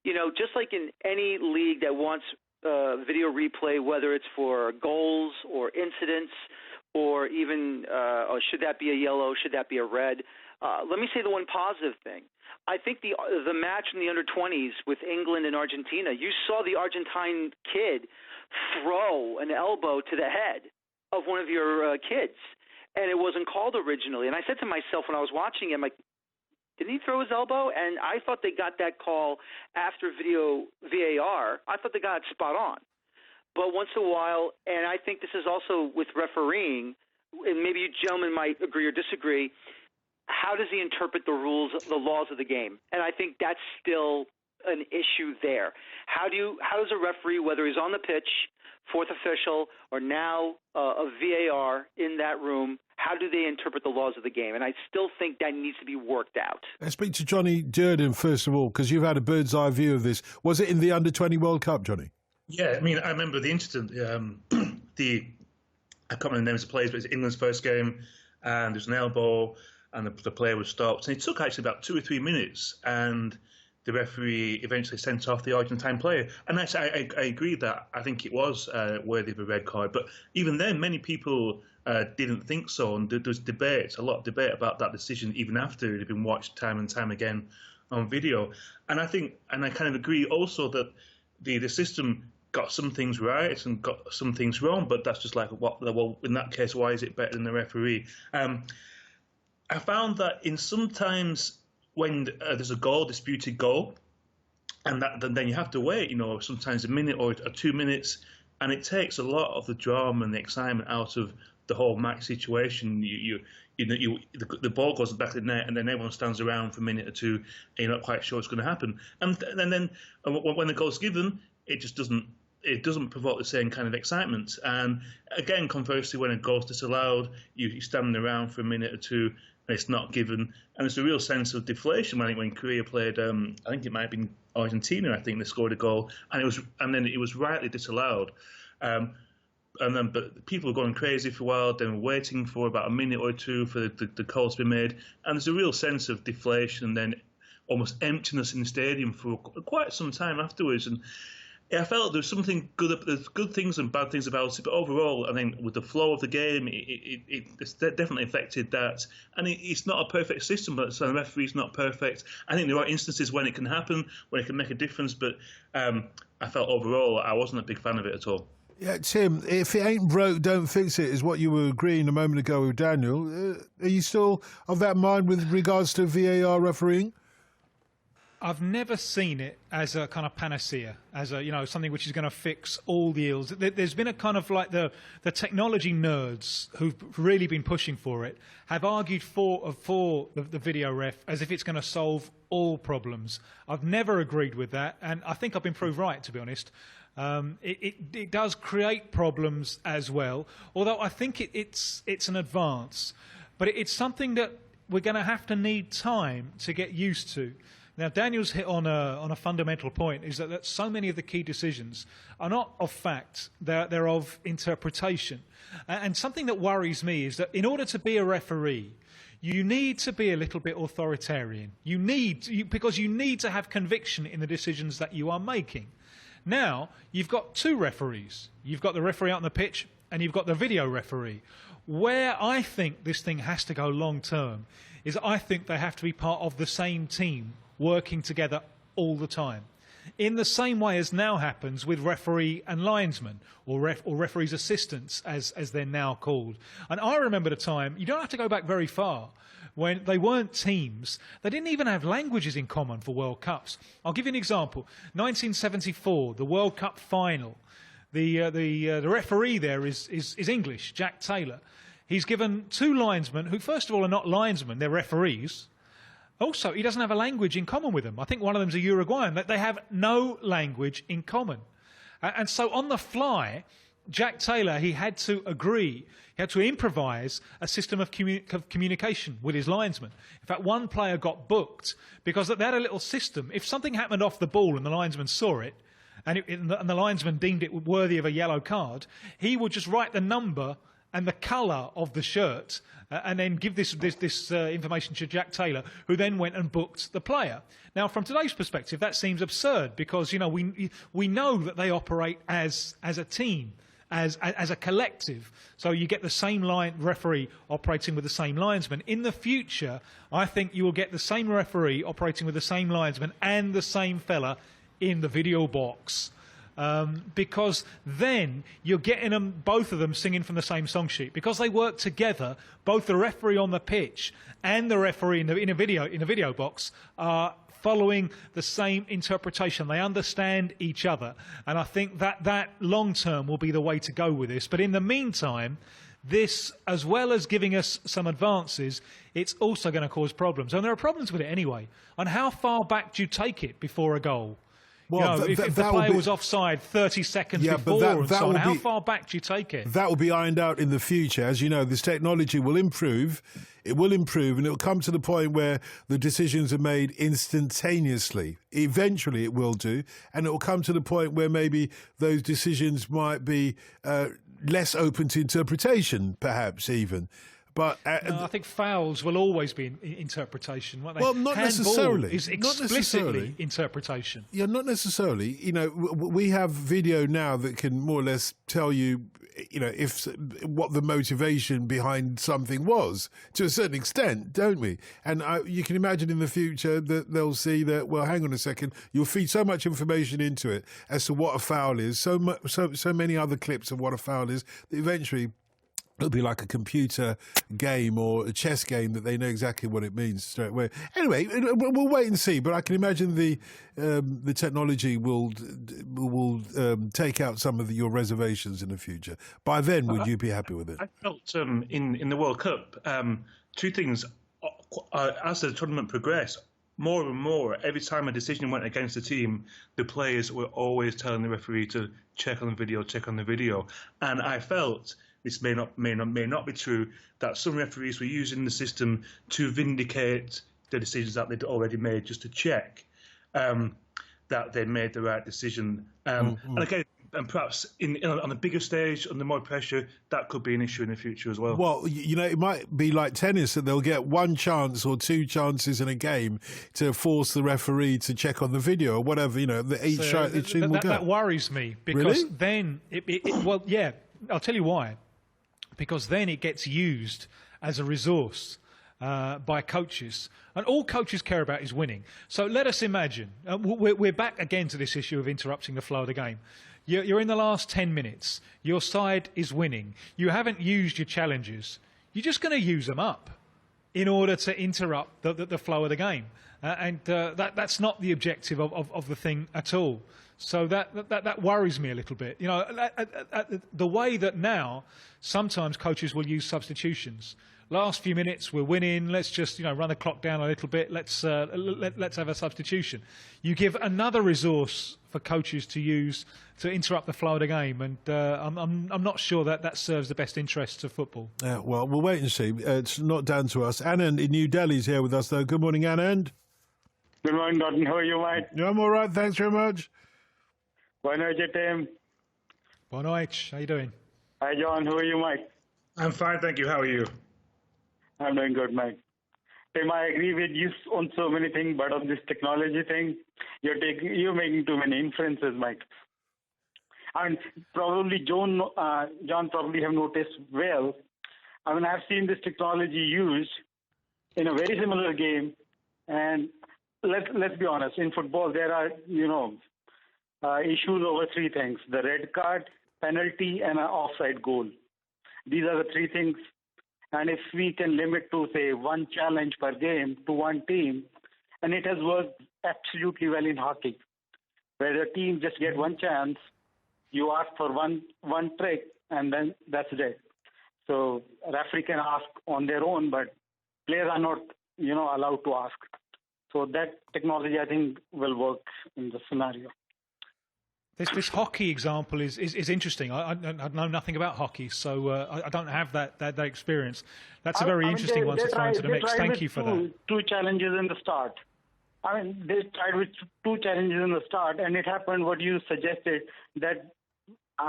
just like in any league that wants video replay, whether it's for goals or incidents or even should that be a yellow, should that be a red, let me say the one positive thing. I think the match in the under-20s with England and Argentina, you saw the Argentine kid throw an elbow to the head of one of your kids, and it wasn't called originally. And I said to myself when I was watching it, I'm like, didn't he throw his elbow? And I thought they got that call after video VAR. I thought they got it spot on. But once in a while, and I think this is also with refereeing, and maybe you gentlemen might agree or disagree, how does he interpret the rules, the laws of the game? And I think that's still an issue there. How does a referee, whether he's on the pitch, fourth official, or now a VAR in that room, how do they interpret the laws of the game? And I still think that needs to be worked out. Let's speak to Johnny Duerden, first of all, because you've had a bird's eye view of this. Was it in the Under-20 World Cup, Johnny? Yeah, I mean, I remember the incident. I can't remember the names of the players, but it's England's first game, and there's an elbow, and the player was stopped. And it took actually about 2 or 3 minutes, and the referee eventually sent off the Argentine player. And actually, I agree that I think it was worthy of a red card. But even then, many people didn't think so. And there was a lot of debate about that decision, even after it had been watched time and time again on video. And I kind of agree also that the system got some things right and got some things wrong. But that's just like, well, in that case, why is it better than the referee? I found that sometimes when there's a disputed goal, and then you have to wait, sometimes a minute or 2 minutes, and it takes a lot of the drama and the excitement out of the whole match situation. The ball goes back to the net, and then everyone stands around for a minute or two, and you're not quite sure what's going to happen. And then when the goal's given, it just doesn't provoke the same kind of excitement. And again, conversely, when a goal's disallowed, you stand around for a minute or two, and it's not given, and there's a real sense of deflation. I think when Korea played, I think it might have been Argentina. I think they scored a goal, and then it was rightly disallowed. But people were going crazy for a while. Then waiting for about a minute or two for the call to be made, and there's a real sense of deflation, and then almost emptiness in the stadium for quite some time afterwards. And I felt there's something good. There's good things and bad things about it, but overall, I think with the flow of the game, it's definitely affected that. And it's not a perfect system, but the referee's not perfect. I think there are instances when it can happen, when it can make a difference, but I felt overall I wasn't a big fan of it at all. Yeah, Tim, if it ain't broke, don't fix it, is what you were agreeing a moment ago with Daniel. Are you still of that mind with regards to VAR refereeing? I've never seen it as a kind of panacea, as a something which is going to fix all the ills. There's been a kind of like the technology nerds who've really been pushing for it have argued for the video ref as if it's going to solve all problems. I've never agreed with that, and I think I've been proved right, to be honest. It does create problems as well, although I think it's an advance, but it's something that we're going to have to need time to get used to. Now, Daniel's hit on a fundamental point, is that so many of the key decisions are not of fact, they're of interpretation. And something that worries me is that in order to be a referee, you need to be a little bit authoritarian. Because you need to have conviction in the decisions that you are making. Now, you've got two referees. You've got the referee out on the pitch, and you've got the video referee. Where I think this thing has to go long term is I think they have to be part of the same team, working together all the time, in the same way as now happens with referee and linesman, or referee's assistants, as they're now called. And I remember the time, you don't have to go back very far, when they weren't teams. They didn't even have languages in common for World Cups. I'll give you an example. 1974, the World Cup final. The referee there is English, Jack Taylor. He's given two linesmen, who first of all are not linesmen, they're referees. Also, he doesn't have a language in common with them. I think one of them's a Uruguayan. They have no language in common. And so on the fly, Jack Taylor, he had to agree, he had to improvise a system of communication with his linesman. In fact, one player got booked because they had a little system. If something happened off the ball and the linesman saw it, and the linesman deemed it worthy of a yellow card, he would just write the number and the colour of the shirt, and then give this information to Jack Taylor, who then went and booked the player. Now, from today's perspective, that seems absurd because we know that they operate as a team. As a collective, so you get the same referee operating with the same linesman. In the future, I think you will get the same referee operating with the same linesman and the same fella in the video box, because then you're getting both of them singing from the same song sheet because they work together. Both the referee on the pitch and the referee in the video box are following the same interpretation. They understand each other. And I think that long term will be the way to go with this. But in the meantime, this, as well as giving us some advances, it's also going to cause problems. And there are problems with it anyway. And how far back do you take it before a goal? Well, if the player was offside 30 seconds before and so on, how far back do you take it? That will be ironed out in the future. As you know, this technology will improve. It will improve, and it will come to the point where the decisions are made instantaneously. Eventually it will do, and it will come to the point where maybe those decisions might be less open to interpretation, perhaps even. But I think fouls will always be interpretation. Well, not necessarily. Is explicitly interpretation. Yeah, not necessarily. We have video now that can more or less tell you, what the motivation behind something was to a certain extent, don't we? And you can imagine in the future that they'll see that. Well, hang on a second. You'll feed so much information into it as to what a foul is. So many other clips of what a foul is. That eventually, it'll be like a computer game or a chess game that they know exactly what it means straight away. Anyway, we'll wait and see. But I can imagine the technology will take out some of your reservations in the future. By then, would you be happy with it? I felt in the World Cup, two things. As the tournament progressed, more and more, every time a decision went against the team, the players were always telling the referee to check on the video. And I felt, this may not be true, that some referees were using the system to vindicate the decisions that they'd already made, just to check that they made the right decision. And again, and perhaps on a bigger stage, under more pressure, that could be an issue in the future as well. Well, it might be like tennis, that they'll get one chance or two chances in a game to force the referee to check on the video or whatever. Each team will go. That worries me because really? Then I'll tell you why. Because then it gets used as a resource by coaches. And all coaches care about is winning. So let us imagine, we're back again to this issue of interrupting the flow of the game. You're in the last 10 minutes. Your side is winning. You haven't used your challenges. You're just going to use them up in order to interrupt the flow of the game. And that's not the objective of the thing at all. So that worries me a little bit. The way that now sometimes coaches will use substitutions. Last few minutes we're winning. Let's just run the clock down a little bit. Let's have a substitution. You give another resource for coaches to use to interrupt the flow of the game, and I'm not sure that serves the best interests of football. Yeah, well, we'll wait and see. It's not down to us. Anand in New Delhi is here with us, though. Good morning, Anand. Good morning, Dalton. How are you, mate? Yeah, I'm all right. Thanks very much. Boa noite, team. Boa noite. How you doing? Hi, John. How are you, mate? I'm fine, thank you. How are you? I'm doing good, mate. Tim, I agree with you on so many things, but on this technology thing, you're making too many inferences, mate. And probably John probably have noticed well. I've seen this technology used in a very similar game, and let's be honest. In football, there are issues over three things: the red card, penalty, and an offside goal. These are the three things. And if we can limit to, say, one challenge per game to one team, and it has worked absolutely well in hockey, where the team just get one chance, you ask for one trick, and then that's it. So referee can ask on their own, but players are not, allowed to ask. So that technology, I think, will work in the scenario. This hockey example is interesting. I know nothing about hockey, so I don't have that experience. That's a very interesting one to throw into the mix. Thank you for that. Two challenges in the start. They tried with two challenges in the start, and it happened what you suggested, that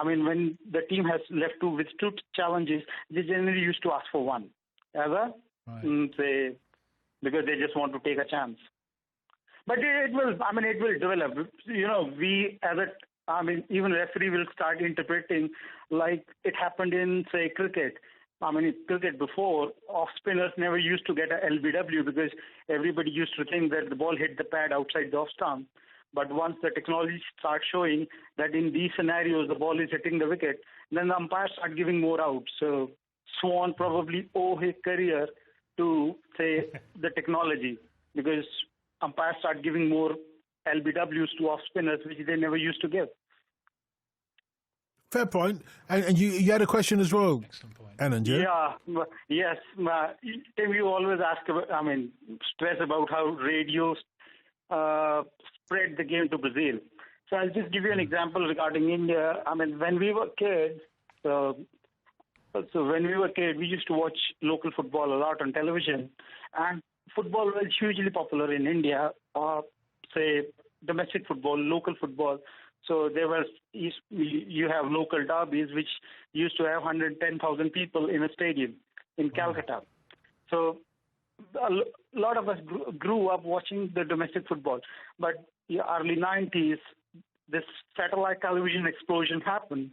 when the team has left with two challenges, they generally used to ask for one, say, because they just want to take a chance. But it will develop. We as even referee will start interpreting like it happened in, say, cricket. In cricket before, off spinners never used to get a LBW because everybody used to think that the ball hit the pad outside the off stump. But once the technology starts showing that in these scenarios the ball is hitting the wicket, then the umpires start giving more outs. So Swan probably owe his career to, say, the technology, because umpires start giving more LBWs to off spinners, which they never used to give. Fair point. And you had a question as well, Anand, yeah? Yes. Tim, you always ask about, stress about how radios spread the game to Brazil. So I'll just give you an example regarding India. When we were kids, we used to watch local football a lot on television, and football was hugely popular in India, say domestic football, local football. So you have local derbies which used to have 110,000 people in a stadium in Calcutta. So a lot of us grew up watching the domestic football. But in the early 90s, this satellite television explosion happened,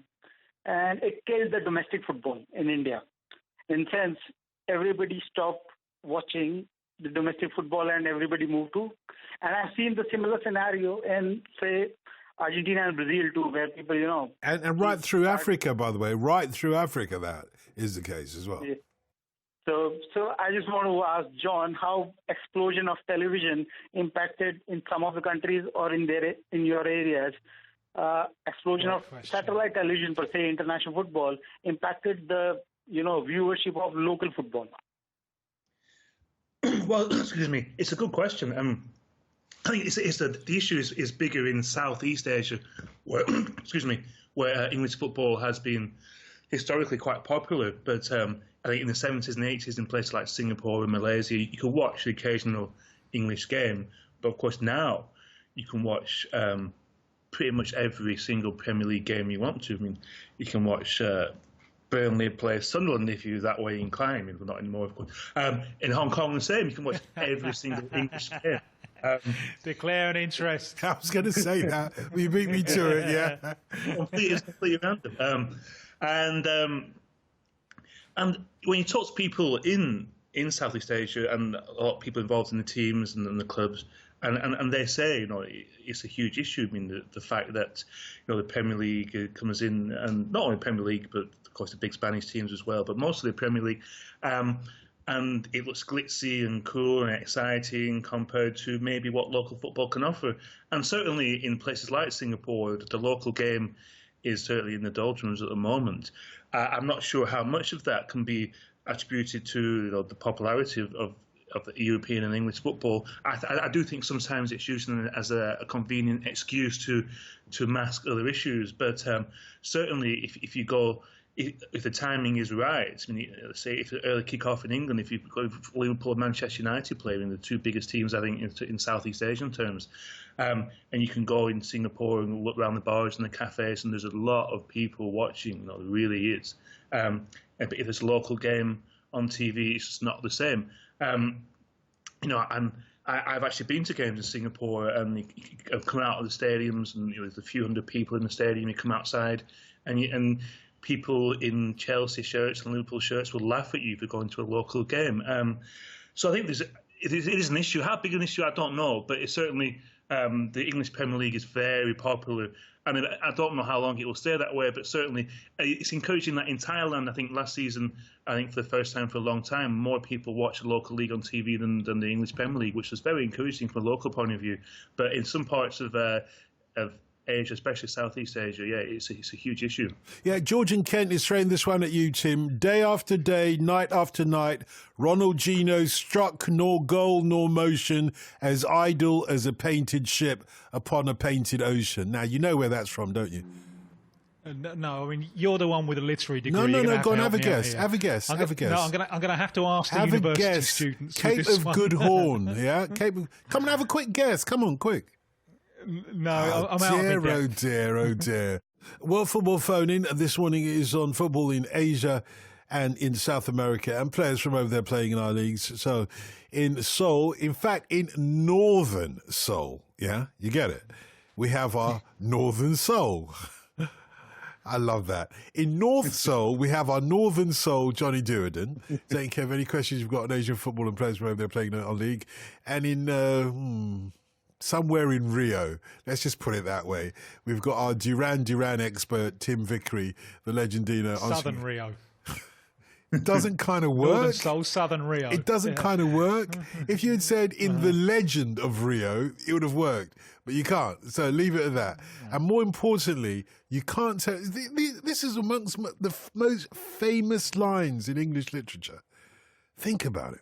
and it killed the domestic football in India. In a sense, everybody stopped watching the domestic football and everybody moved to. And I've seen the similar scenario in, say, Argentina and Brazil too, where people, And right through Africa, by the way, right through Africa, that is the case as well. Yeah. So I just want to ask John how explosion of television impacted in some of the countries or in your areas. Explosion of satellite television, per se, international football, impacted the viewership of local football. Well, excuse me, it's a good question. I think the issue is bigger in Southeast Asia, where where English football has been historically quite popular. But I think in the 70s and 80s, in places like Singapore and Malaysia, you could watch the occasional English game. But of course now you can watch pretty much every single Premier League game you want to. You can watch Burnley play Sunderland if you're that way inclined. Well, not anymore, of course. In Hong Kong, the same. You can watch every single English game. Declare an interest. I was going to say that. You beat me to it, yeah. It's completely random. And when you talk to people in Southeast Asia and a lot of people involved in the teams and the clubs, and they say, it's a huge issue. The fact that, the Premier League comes in, and not only Premier League, but of course the big Spanish teams as well, but mostly the Premier League, and it looks glitzy and cool and exciting compared to maybe what local football can offer. And certainly in places like Singapore, the local game is certainly in the doldrums at the moment. I'm not sure how much of that can be attributed to the popularity of the European and English football. I do think sometimes it's used as a convenient excuse to mask other issues. But certainly, if you go, if the timing is right, let's say if the early kick-off in England, if you've got Liverpool and Manchester United playing, the two biggest teams, I think, in Southeast Asian terms, and you can go in Singapore and look around the bars and the cafes, and there's a lot of people watching. There really is. But if it's a local game on TV, it's just not the same. I've actually been to games in Singapore, and you come out of the stadiums, and there's a few hundred people in the stadium. You come outside, and people in Chelsea shirts and Liverpool shirts will laugh at you for going to a local game. So I think it is an issue. How big an issue, I don't know, but it's certainly the English Premier League is very popular. And I don't know how long it will stay that way, but certainly it's encouraging that in Thailand, I think last season, for the first time for a long time, more people watched the local league on TV than the English Premier League, which was very encouraging from a local point of view. But in some parts of Asia, especially Southeast Asia, it's a huge issue. Yeah, George and Kent is throwing this one at you, Tim. Day after day, night after night, Ronaldinho struck nor goal nor motion, as idle as a painted ship upon a painted ocean. Now, you know where that's from, don't you? No, you're the one with a literary degree. No, go on, have a guess. Have a guess. No, I'm going to have to ask the university students. Cape of Good Horn, yeah? Come and have a quick guess. Come on, quick. No, I'm out of oh dear. World Football Phone-In this morning is on football in Asia and in South America, and players from over there playing in our leagues. So in Seoul, in fact, in northern Seoul, yeah, you get it, we have our northern Seoul. I love that. In North Seoul, we have our northern Seoul, Johnny Duerden. Taking care of any questions you've got on Asian football and players from over there playing in our league. And in somewhere in Rio, let's just put it that way, we've got our Duran expert, Tim Vickery, the Legendinho. Southern Rio. It doesn't kind of work. Northern Seoul, Southern Rio. It doesn't kind of work. If you had said in the legend of Rio, it would have worked. But you can't. So leave it at that. And more importantly, you can't tell. This is amongst the most famous lines in English literature. Think about it.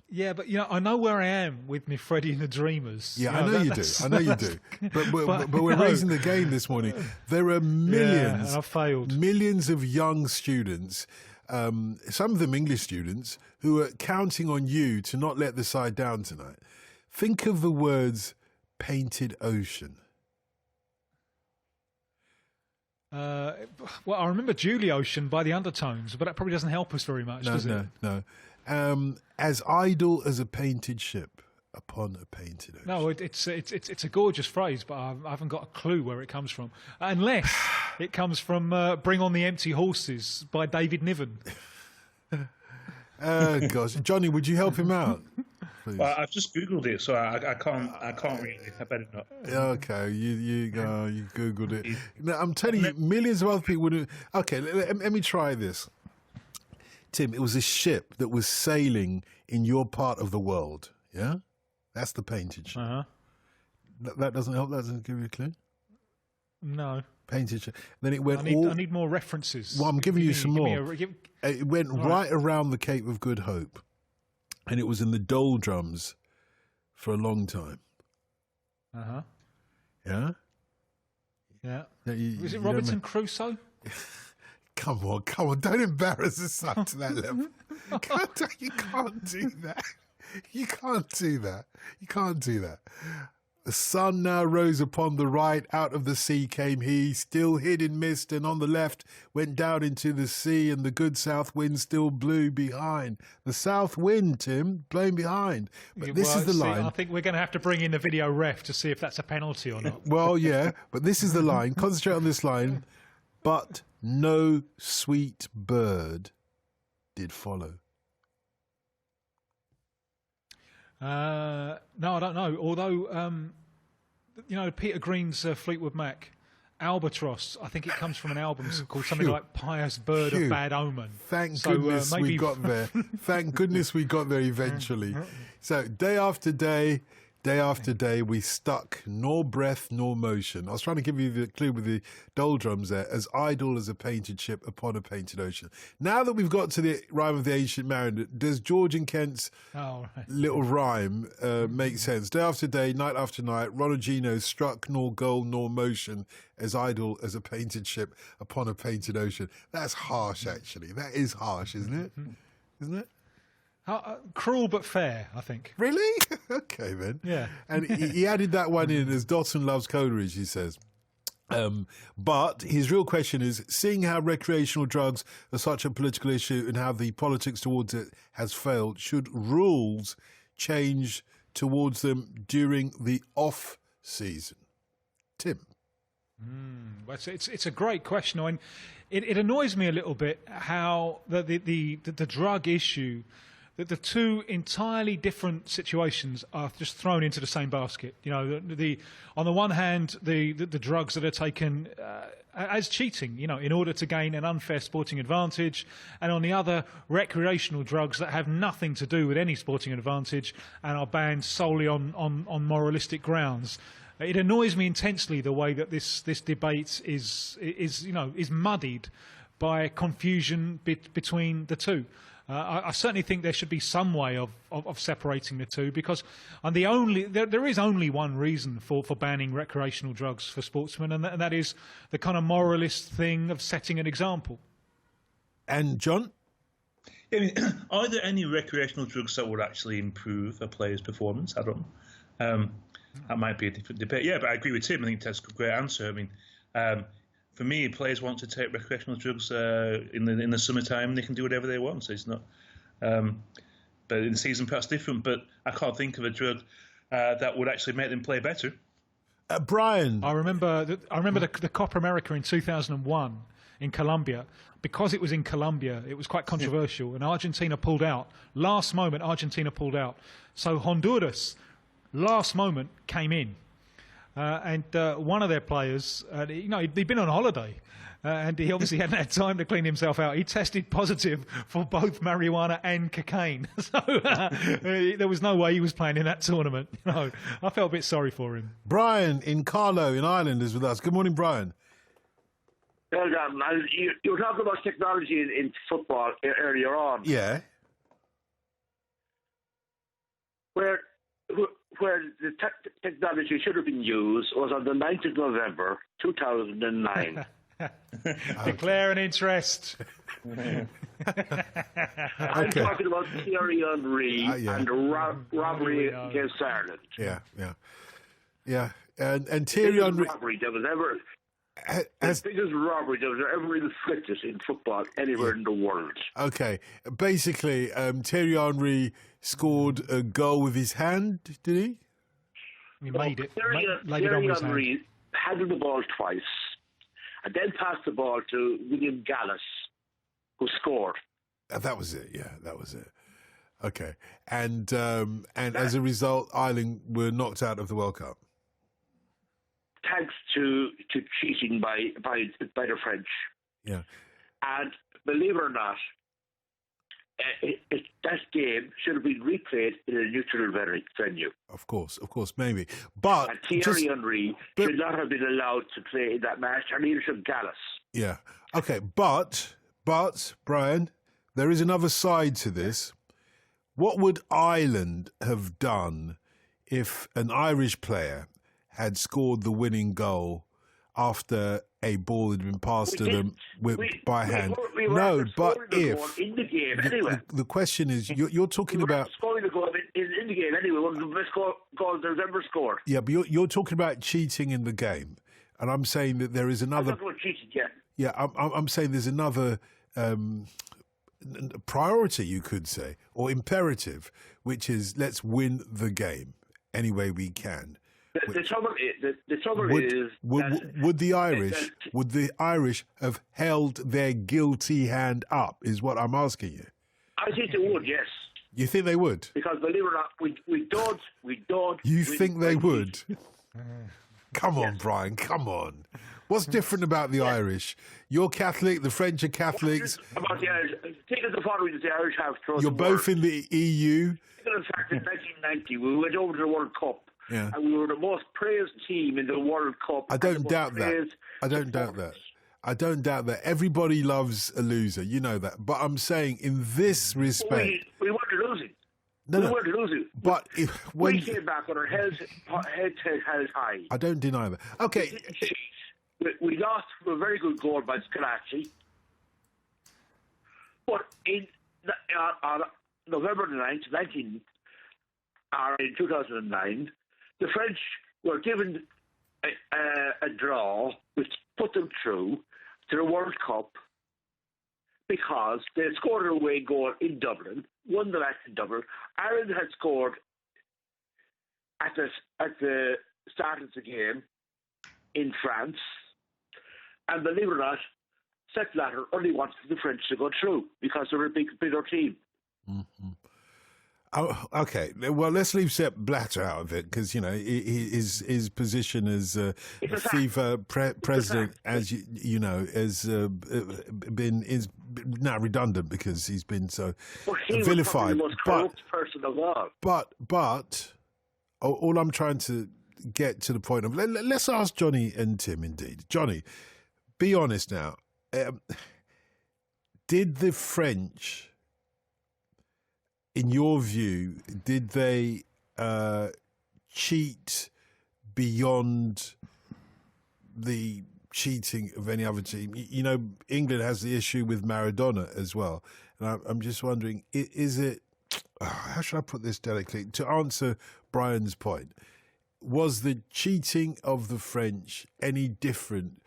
Yeah, but I know where I am with me Freddie and the Dreamers. Yeah, I know you do. I know you do. But we're raising the game this morning. There are millions. Yeah, I failed. Millions of young students. Some of them English students, who are counting on you to not let the side down tonight. Think of the words painted ocean. Well, I remember Julie Ocean by the Undertones, but that probably doesn't help us very much, does it? No. As idle as a painted ship upon a painted ocean. No, it's a gorgeous phrase, but I haven't got a clue where it comes from. Unless it comes from Bring on the Empty Horses by David Niven. Gosh. Johnny, would you help him out? Please? Well, I've just Googled it, so I can't really. I better not. Okay, you Googled it. Now, I'm telling you, millions of other people would. Okay, let me try this. Tim, it was a ship that was sailing in your part of the world, yeah? That's the painted ship. Uh-huh. That doesn't help? That doesn't give you a clue? No. Painted ship. Then it went I need more references. Well, I'm giving you some more. It went right around the Cape of Good Hope. And it was in the doldrums for a long time. Uh-huh. Yeah? Yeah. Was it Robinson Crusoe? Come on. Don't embarrass us up to that level. You can't do that. You can't do that. The sun now rose upon the right, out of the sea came he, still hid in mist, and on the left went down into the sea, and the good south wind still blew behind. The south wind, Tim, blowing behind. But this is the line. I think we're going to have to bring in the video ref to see if that's a penalty or not. Well, yeah, but this is the line. Concentrate on this line. But no sweet bird did follow. No, I don't know. Although, Peter Green's Fleetwood Mac, Albatross, I think it comes from an album called something like Pious Bird of Bad Omen. Thank goodness we got there. Thank goodness we got there eventually. So day after day, we stuck, nor breath nor motion. I was trying to give you the clue with the doldrums there, as idle as a painted ship upon a painted ocean. Now that we've got to the rhyme of the ancient mariner, does George and Kent's little rhyme make sense? Day after day, night after night, Ronaldinho struck nor goal nor motion, as idle as a painted ship upon a painted ocean. That's harsh, actually. That is harsh, isn't it? Isn't it? Cruel but fair, I think. Really? Okay, then. Yeah. And he added that one in as Dotson loves Coleridge, he says. But his real question is, seeing how recreational drugs are such a political issue and how the politics towards it has failed, should rules change towards them during the off-season? Tim? It's a great question. I mean, it annoys me a little bit how the drug issue, that the two entirely different situations are just thrown into the same basket. On the one hand, the drugs that are taken as cheating, in order to gain an unfair sporting advantage, and on the other, recreational drugs that have nothing to do with any sporting advantage and are banned solely on moralistic grounds. It annoys me intensely the way that this debate is muddied by confusion between the two. I certainly think there should be some way of separating the two, because there is only one reason for banning recreational drugs for sportsmen, and that is the kind of moralist thing of setting an example. And John? I mean, are there any recreational drugs that would actually improve a player's performance? I don't know. That might be a different debate. Yeah, but I agree with Tim. I think that's a great answer. I mean, for me, players want to take recreational drugs in the summertime. They can do whatever they want. So it's not. But in the season, perhaps different. But I can't think of a drug that would actually make them play better. Brian, I remember the Copa America in 2001 in Colombia. Because it was in Colombia, it was quite controversial, and Argentina pulled out. Last moment, Argentina pulled out. So Honduras, last moment, came in. And one of their players, he'd been on holiday, and he obviously hadn't had time to clean himself out. He tested positive for both marijuana and cocaine. So there was no way he was playing in that tournament. I felt a bit sorry for him. Brian in Carlow in Ireland is with us. Good morning, Brian. Well done. You were talking about technology in football earlier on. Yeah. Where the technology should have been used was on the 9th of November, 2009. Declare an interest. I'm talking about Thierry Henry and the robbery against Ireland. Yeah. And Thierry Henry... robbery that was ever... the biggest robbery that was ever inflicted in football anywhere in the world. Okay. Basically, Thierry Henry scored a goal with his hand, did he? He made it. Thierry Henry handled the ball twice and then passed the ball to William Gallas, who scored. That was it, yeah. That was it. Okay. And as a result, Ireland were knocked out of the World Cup. Thanks to cheating by the French. Yeah. And believe it or not, that game should have been replayed in a neutral venue. Of course, maybe. But and Thierry Henry should not have been allowed to play in that match, and neither should Gallas. Yeah. Okay, but Brian, there is another side to this. What would Ireland have done if an Irish player had scored the winning goal after a ball had been passed to them by hand? But if in the game anyway. The question is, you're talking about scoring the goal in the game anyway. One of the best goals there's ever scored. Yeah, but you're talking about cheating in the game, and I'm saying that there is another. I'm not about cheating yet. Yeah, I'm saying there's another priority, you could say, or imperative, which is let's win the game any way we can. The trouble is, would the Irish have held their guilty hand up? Is what I'm asking you. I think they would. Yes. You think they would? Because believe it or not, we don't. You think they would? Come on, Brian. Come on. What's different about the Irish? You're Catholic. The French are Catholics. About the Irish, think of the following that the Irish have thrown. You're both in the EU. In fact, in 1990, we went over to the World Cup. Yeah. And we were the most praised team in the World Cup. I don't doubt that. I don't doubt that. Everybody loves a loser. You know that. But I'm saying in this respect... We weren't losing. We weren't losing. But when we came back on our heads held high. I don't deny that. Okay. We lost a very good goal by Scalacci. But on November the 9th, in 2009... the French were given a draw which put them through to the World Cup because they had scored an away goal in Dublin, won the match in Dublin. Ireland had scored at the start of the game in France, and believe it or not, Sepp Blatter only wanted the French to go through because they were a bigger team. Mm-hmm. Oh, okay, well, let's leave Sepp Blatter out of it because his position as FIFA president, as you know, has is now redundant because he's been so vilified. Was the most corrupt person of all. But all I'm trying to get to the point of let's ask Johnny and Tim. Indeed, Johnny, be honest now. Did the French, in your view, did they cheat beyond the cheating of any other team? You know, England has the issue with Maradona as well. And I'm just wondering, is it, how should I put this delicately? To answer Brian's point, was the cheating of the French any different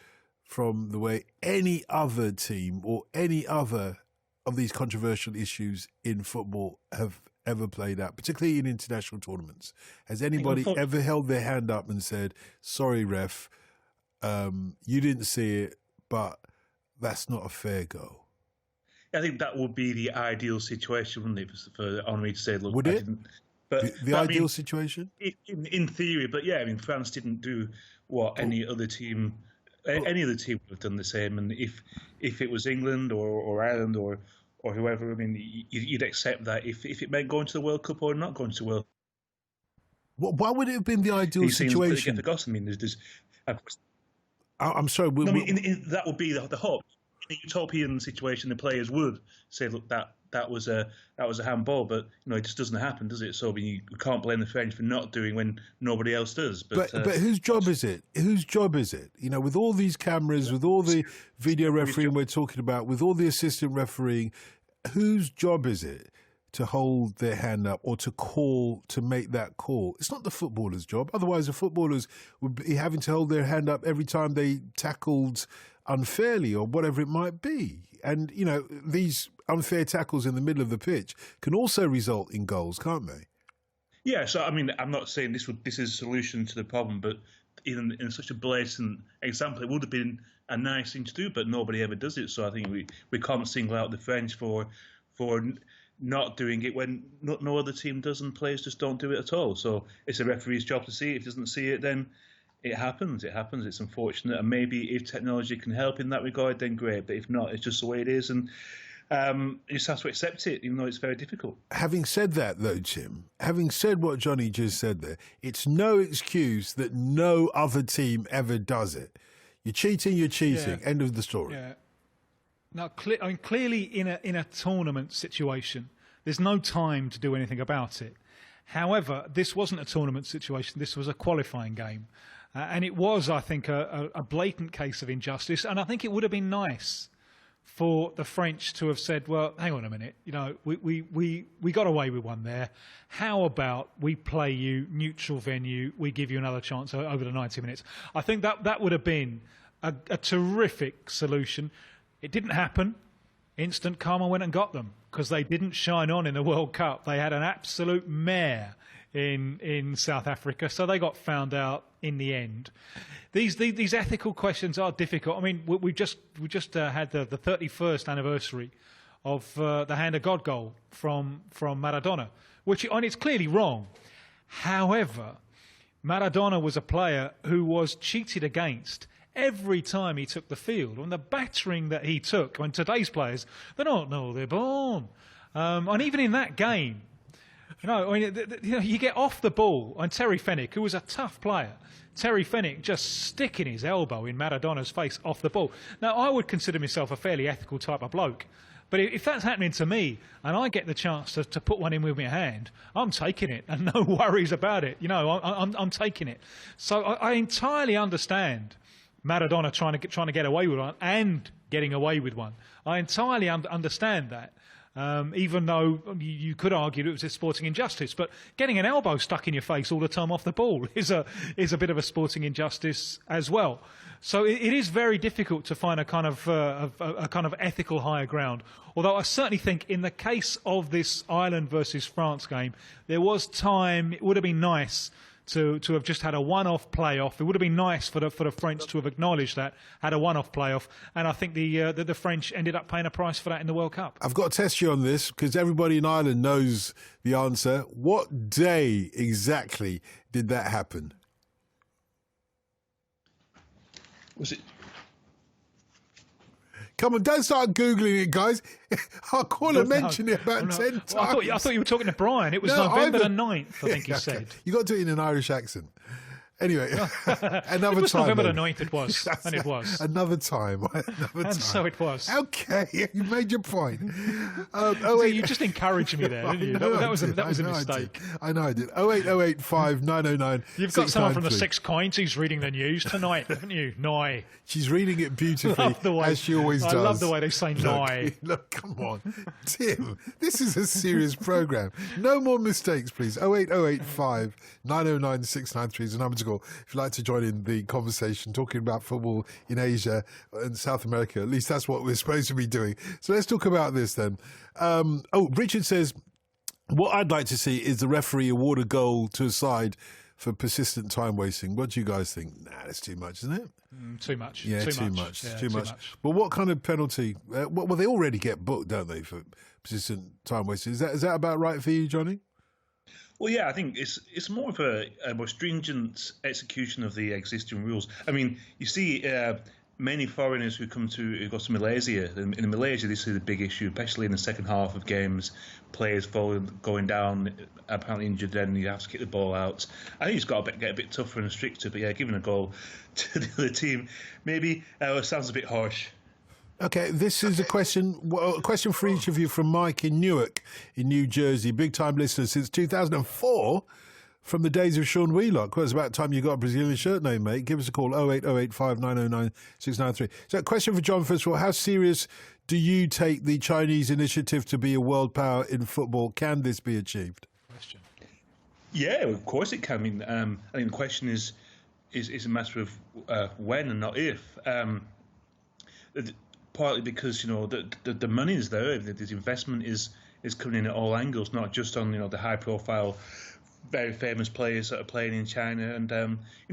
from the way any other team or any other of these controversial issues in football have ever played out, particularly in international tournaments. Has anybody ever held their hand up and said, sorry, ref, you didn't see it, but that's not a fair go? I think that would be the ideal situation, wouldn't it, for Henry to say, look, would I it? didn't. But the ideal situation? In theory, but yeah, I mean, France didn't do what any other team would have done the same. And if it was England or Ireland or whoever, I mean, you'd accept that if it meant going to the World Cup or not going to the World Cup. Why would it have been the ideal situation? I mean, I'm sorry. That would be the hope. In a utopian situation, the players would say, "Look, that was a handball," but it just doesn't happen, does it? So you can't blame the French for not doing when nobody else does. But whose job is it? Whose job is it? With all these cameras, with all the video refereeing we're talking about, with all the assistant refereeing, whose job is it to hold their hand up or to make that call? It's not the footballer's job. Otherwise, the footballers would be having to hold their hand up every time they tackled unfairly or whatever it might be. And, these unfair tackles in the middle of the pitch can also result in goals, can't they? Yeah, so, I mean, I'm not saying this is a solution to the problem, but in such a blatant example, it would have been a nice thing to do, but nobody ever does it. So I think we can't single out the French for not doing it when no other team does and players just don't do it at all. So it's a referee's job to see it. If he doesn't see it, then it happens. It's unfortunate. And maybe if technology can help in that regard, then great. But if not, it's just the way it is. And you just have to accept it, even though it's very difficult. Having said that, though, Tim, having said what Johnny just said there, it's no excuse that no other team ever does it. You're cheating, Yeah. End of the story. Yeah. Now, clearly in a tournament situation, there's no time to do anything about it. However, this wasn't a tournament situation. This was a qualifying game. And it was, I think, a blatant case of injustice. And I think it would have been nice for the French to have said, well, hang on a minute, we got away with one there. How about we play you neutral venue, we give you another chance over the 90 minutes. I think that would have been a terrific solution. It didn't happen. Instant karma went and got them because they didn't shine on in the World Cup. They had an absolute mare in South Africa, so they got found out in the end. These ethical questions are difficult. I mean, we just had the 31st anniversary of the Hand of God goal from Maradona, and it's clearly wrong. However, Maradona was a player who was cheated against every time he took the field. And the battering that he took, when today's players, they don't know they're born. And even in that game, you get off the ball, and Terry Fenwick, who was a tough player, Terry Fenwick just sticking his elbow in Maradona's face off the ball. Now, I would consider myself a fairly ethical type of bloke, but if that's happening to me and I get the chance to put one in with my hand, I'm taking it, and no worries about it. I'm taking it. So I entirely understand Maradona trying to get away with one and getting away with one. I entirely understand that. Even though you could argue it was a sporting injustice, but getting an elbow stuck in your face all the time off the ball is a bit of a sporting injustice as well. So it is very difficult to find a kind of ethical higher ground. Although I certainly think in the case of this Ireland versus France game, there was time. It would have been nice to have just had a one-off playoff. It would have been nice for the French to have acknowledged that, had a one-off playoff, and I think the French ended up paying a price for that in the World Cup. I've got to test you on this because everybody in Ireland knows the answer. What day exactly did that happen? Was it? Come on, don't start Googling it, guys. I'll call and mention it about 10 times. Well, I thought you were talking to Brian. It was November the 9th, I think you said. You got to do it in an Irish accent. Anyway, another it was time. November the 9th, it was. And it was. Another time. So it was. Okay, you made your point. You just encouraged me there, didn't you? That was a mistake. I know I did. 08085 909. You've got someone from the Six Coins who's reading the news tonight, haven't you? Neigh. She's reading it beautifully, as she always does. I love the way they say Neigh. Look, come on. Tim, this is a serious programme. No more mistakes, please. 08085 909 693 is the number to Portugal. If you'd like to join in the conversation, talking about football in Asia and South America, at least that's what we're supposed to be doing. So let's talk about this then. Richard says, what I'd like to see is the referee award a goal to a side for persistent time wasting. What do you guys think? Nah, that's too much, isn't it? Too much. Yeah, too much. But what kind of penalty? Well, they already get booked, don't they, for persistent time wasting? Is that about right for you, Johnny? Well, yeah, I think it's more of a more stringent execution of the existing rules. I mean, you see many foreigners who go to Malaysia. In Malaysia, this is a big issue, especially in the second half of games. Players going down, apparently injured, then you have to kick the ball out. I think it's got to get a bit tougher and stricter. But yeah, giving a goal to the other team maybe sounds a bit harsh. Okay, this is a question for each of you from Mike in Newark, in New Jersey. Big-time listener since 2004, from the days of Sean Wheelock. Well, it's about time you got a Brazilian shirt name, mate. Give us a call, 0808 5909 693. So a question for John, first of all. How serious do you take the Chinese initiative to be a world power in football? Can this be achieved? Question. Yeah, of course it can. I mean, I think the question is a matter of when and not if. Partly because the money is there, the investment is coming in at all angles, not just on the high profile, very famous players that are playing in China. And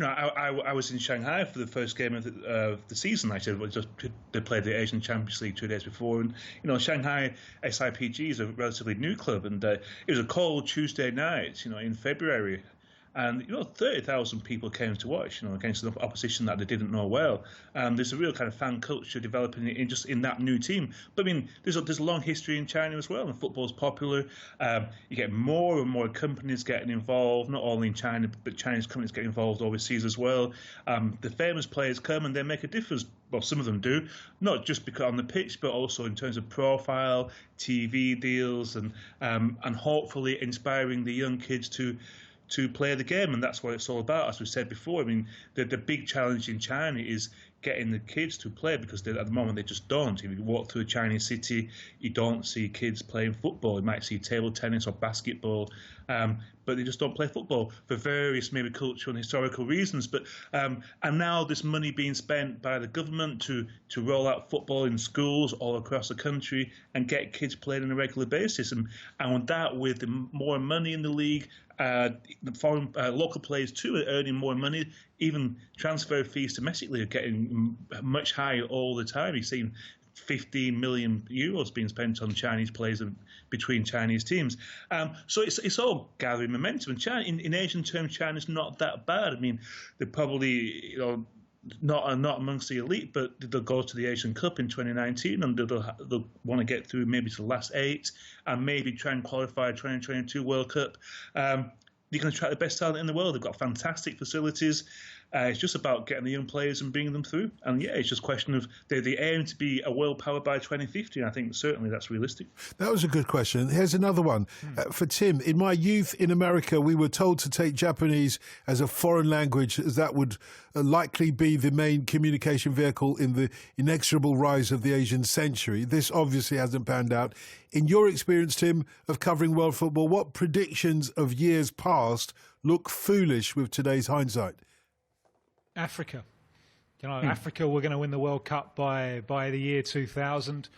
I was in Shanghai for the first game of the season. Actually, they played the Asian Champions League 2 days before, and Shanghai SIPG is a relatively new club, and it was a cold Tuesday night, in February. And 30,000 people came to watch, against the opposition that they didn't know well. There's a real kind of fan culture developing in that new team. But I mean, there's a long history in China as well, and football's popular. You get more and more companies getting involved, not only in China, but Chinese companies get involved overseas as well. The famous players come and they make a difference. Well, some of them do, not just because on the pitch, but also in terms of profile, TV deals, and hopefully inspiring the young kids to play the game, and that's what it's all about. As we said before, I mean, the big challenge in China is getting the kids to play, because at the moment they just don't. If you walk through a Chinese city, you don't see kids playing football. You might see table tennis or basketball, but they just don't play football for various maybe cultural and historical reasons. But and now there's money being spent by the government to roll out football in schools all across the country and get kids playing on a regular basis. And with that, with the more money in the league, the foreign local players too are earning more money. Even transfer fees domestically are getting much higher all the time. You've seen 15 million euros being spent on Chinese players between Chinese teams. So it's all gathering momentum. And China, in Asian terms, China's not that bad. I mean, they're probably not amongst the elite, but they'll go to the Asian Cup in 2019, and they'll want to get through maybe to the last 8 and maybe try and qualify 2022 World Cup. They're going to attract the best talent in the world. They've got fantastic facilities. It's just about getting the young players and bringing them through. And yeah, it's just a question of they aim to be a world power by 2050. And I think certainly that's realistic. That was a good question. Here's another one for Tim. In my youth in America, we were told to take Japanese as a foreign language, as that would likely be the main communication vehicle in the inexorable rise of the Asian century. This obviously hasn't panned out. In your experience, Tim, of covering world football, what predictions of years past look foolish with today's hindsight? Africa. Africa were going to win the World Cup by the year 2000.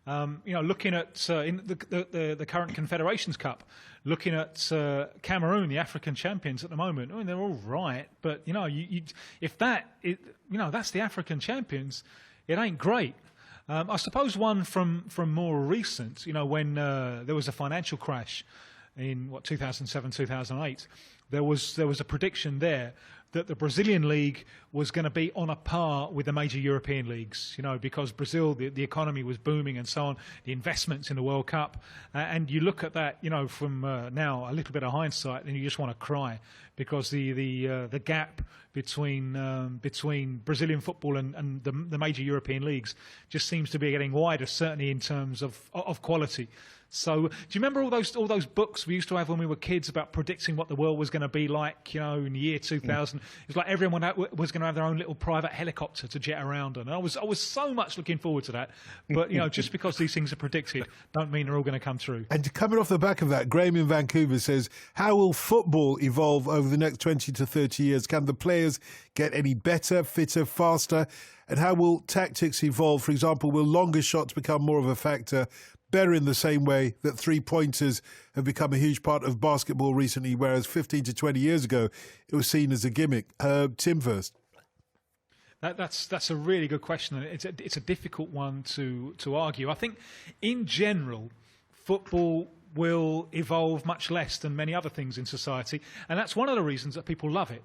Looking at in the current Confederations Cup, looking at Cameroon, the African champions at the moment. I mean, they're all right, but if that's the African champions, it ain't great. I suppose one from more recent, when there was a financial crash in 2007, 2008, there was a prediction there that the Brazilian league was going to be on a par with the major European leagues, because Brazil, the economy was booming and so on, the investments in the World Cup. And you look at that, from now, a little bit of hindsight, and you just want to cry, because the gap between Brazilian football and the major European leagues just seems to be getting wider, certainly in terms of quality. So, do you remember all those books we used to have when we were kids about predicting what the world was going to be like, in the year 2000? It was like everyone was going to have their own little private helicopter to jet around on. And I was so much looking forward to that. But, just because these things are predicted don't mean they're all going to come true. And coming off the back of that, Graham in Vancouver says, how will football evolve over over the next 20 to 30 years? Can the players get any better, fitter, faster? And how will tactics evolve? For example, will longer shots become more of a factor, better in the same way that three-pointers have become a huge part of basketball recently, whereas 15 to 20 years ago, it was seen as a gimmick? Tim first. That's a really good question. It's a difficult one to argue. I think, in general, football will evolve much less than many other things in society, and that's one of the reasons that people love it.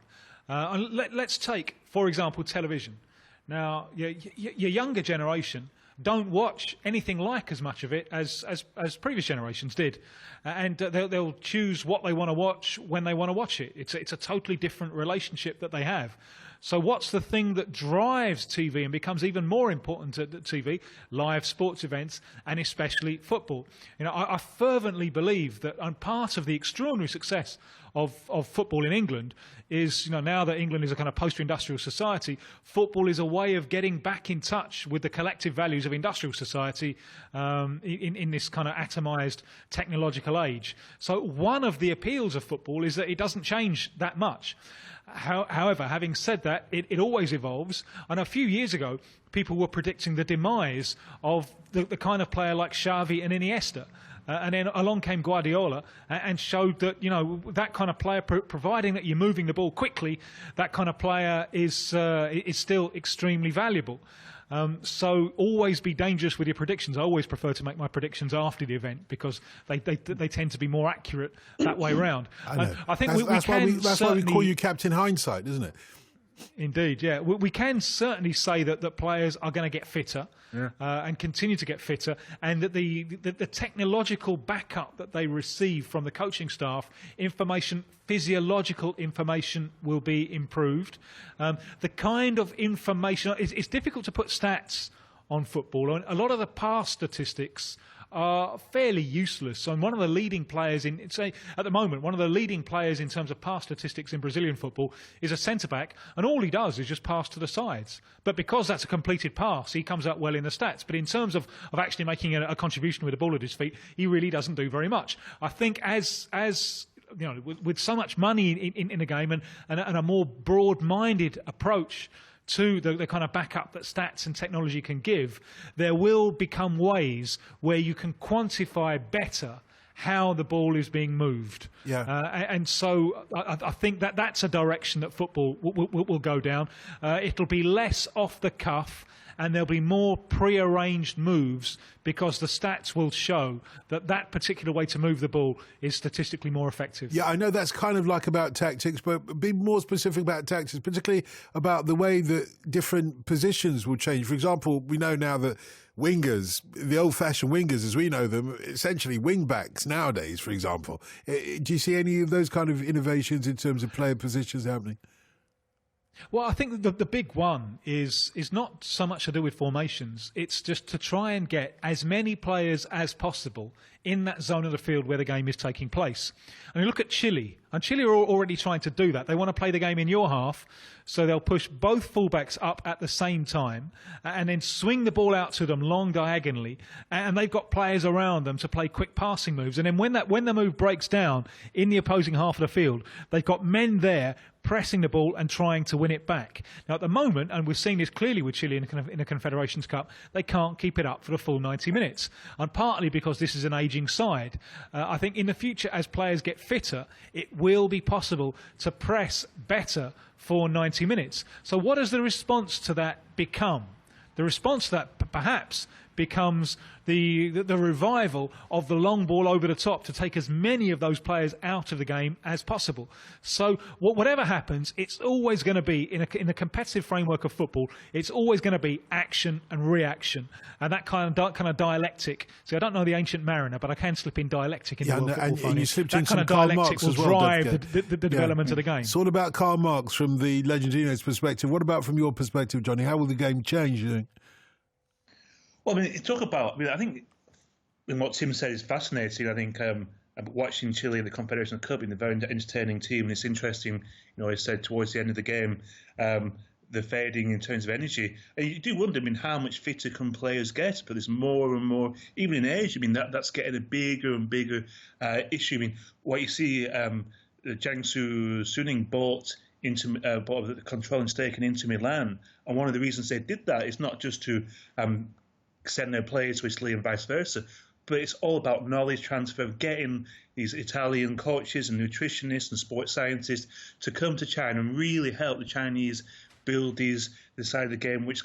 Let's take, for example, television. Now, your younger generation don't watch anything like as much of it as previous generations did, and they'll choose what they want to watch when they want to watch it. It's a totally different relationship that they have. So what's the thing that drives TV and becomes even more important to TV? Live sports events, and especially football. You know, I fervently believe that part of the extraordinary success of football in England is, you know, now that England is a kind of post-industrial society, football is a way of getting back in touch with the collective values of industrial society in this kind of atomised technological age. So one of the appeals of football is that it doesn't change that much. However, having said that, it always evolves. And a few years ago, people were predicting the demise of the kind of player like Xavi and Iniesta. And then along came Guardiola and showed that, you know, that kind of player, providing that you're moving the ball quickly, that kind of player is still extremely valuable. So always be dangerous with your predictions. I always prefer to make my predictions after the event because they tend to be more accurate that way round. I think that's why we call you Captain Hindsight, isn't it? Indeed, yeah. We can certainly say that players are going to get fitter and continue to get fitter, and that the technological backup that they receive from the coaching staff, physiological information will be improved. The kind of information, it's difficult to put stats on football. A lot of the past statistics are fairly useless. And one of the leading players at the moment, one of the leading players in terms of pass statistics in Brazilian football is a centre-back, and all he does is just pass to the sides. But because that's a completed pass, he comes out well in the stats. But in terms of actually making a contribution with the ball at his feet, he really doesn't do very much. I think as you know, with so much money in the game and a more broad-minded approach to the kind of backup that stats and technology can give, there will become ways where you can quantify better how the ball is being moved. And so I think that's a direction that football will go down. It'll be less off the cuff, and there'll be more pre-arranged moves because the stats will show that particular way to move the ball is statistically more effective. Yeah, I know that's kind of like about tactics, but be more specific about tactics, particularly about the way that different positions will change. For example, we know now that wingers, the old-fashioned wingers as we know them, essentially wing-backs nowadays, for example. Do you see any of those kind of innovations in terms of player positions happening? Well, I think the big one is not so much to do with formations. It's just to try and get as many players as possible in that zone of the field where the game is taking place. And you look at Chile, and Chile are already trying to do that. They want to play the game in your half, so they'll push both fullbacks up at the same time and then swing the ball out to them long diagonally, and they've got players around them to play quick passing moves. And then when the move breaks down in the opposing half of the field, they've got men there pressing the ball and trying to win it back. Now, at the moment, and we're seeing this clearly with Chile in the Confederations Cup, they can't keep it up for the full 90 minutes. And partly because this is an ageing side. I think in the future, as players get fitter, it will be possible to press better for 90 minutes. So what does the response to that become? The response to that perhaps becomes the revival of the long ball over the top to take as many of those players out of the game as possible. So whatever happens, it's always going to be, in the competitive framework of football, it's always going to be action and reaction. And that kind of dialectic. See, I don't know the ancient mariner, but I can slip in dialectic in the world of football. And you slipped in some some Karl Marx as well. That kind of dialectic will drive the development of the game. So what about Karl Marx from the Legendinho's perspective? What about from your perspective, Johnny? How will the game change, you think? Well, I think what Tim said is fascinating. I think watching Chile in the Confederation Cup, in a very entertaining team, and it's interesting, he said towards the end of the game, the fading in terms of energy. And you do wonder, how much fitter can players get? But there's more and more, even in age, that's getting a bigger and bigger issue. What you see, Jiangsu Suning bought the controlling stake in Inter Milan, and one of the reasons they did that is not just to send their players to Italy and vice versa, but it's all about knowledge transfer, getting these Italian coaches and nutritionists and sports scientists to come to China and really help the Chinese build the side of the game, where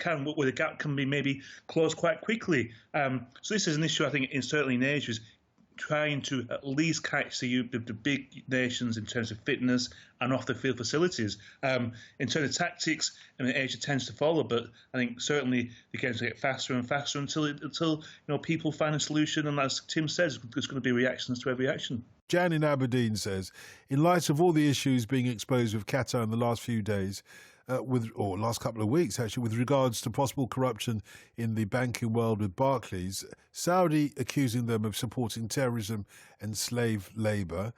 the gap can be maybe closed quite quickly. So this is an issue, I think, certainly in Asia, is trying to at least catch the big nations in terms of fitness and off-the-field facilities. In terms of tactics, Asia tends to follow, but I think certainly the games will get faster and faster until people find a solution. And as Tim says, there's going to be reactions to every action. Jan in Aberdeen says, in light of all the issues being exposed with Qatar in the last few days, last couple of weeks actually, with regards to possible corruption in the banking world with Barclays, Saudi accusing them of supporting terrorism and slave labour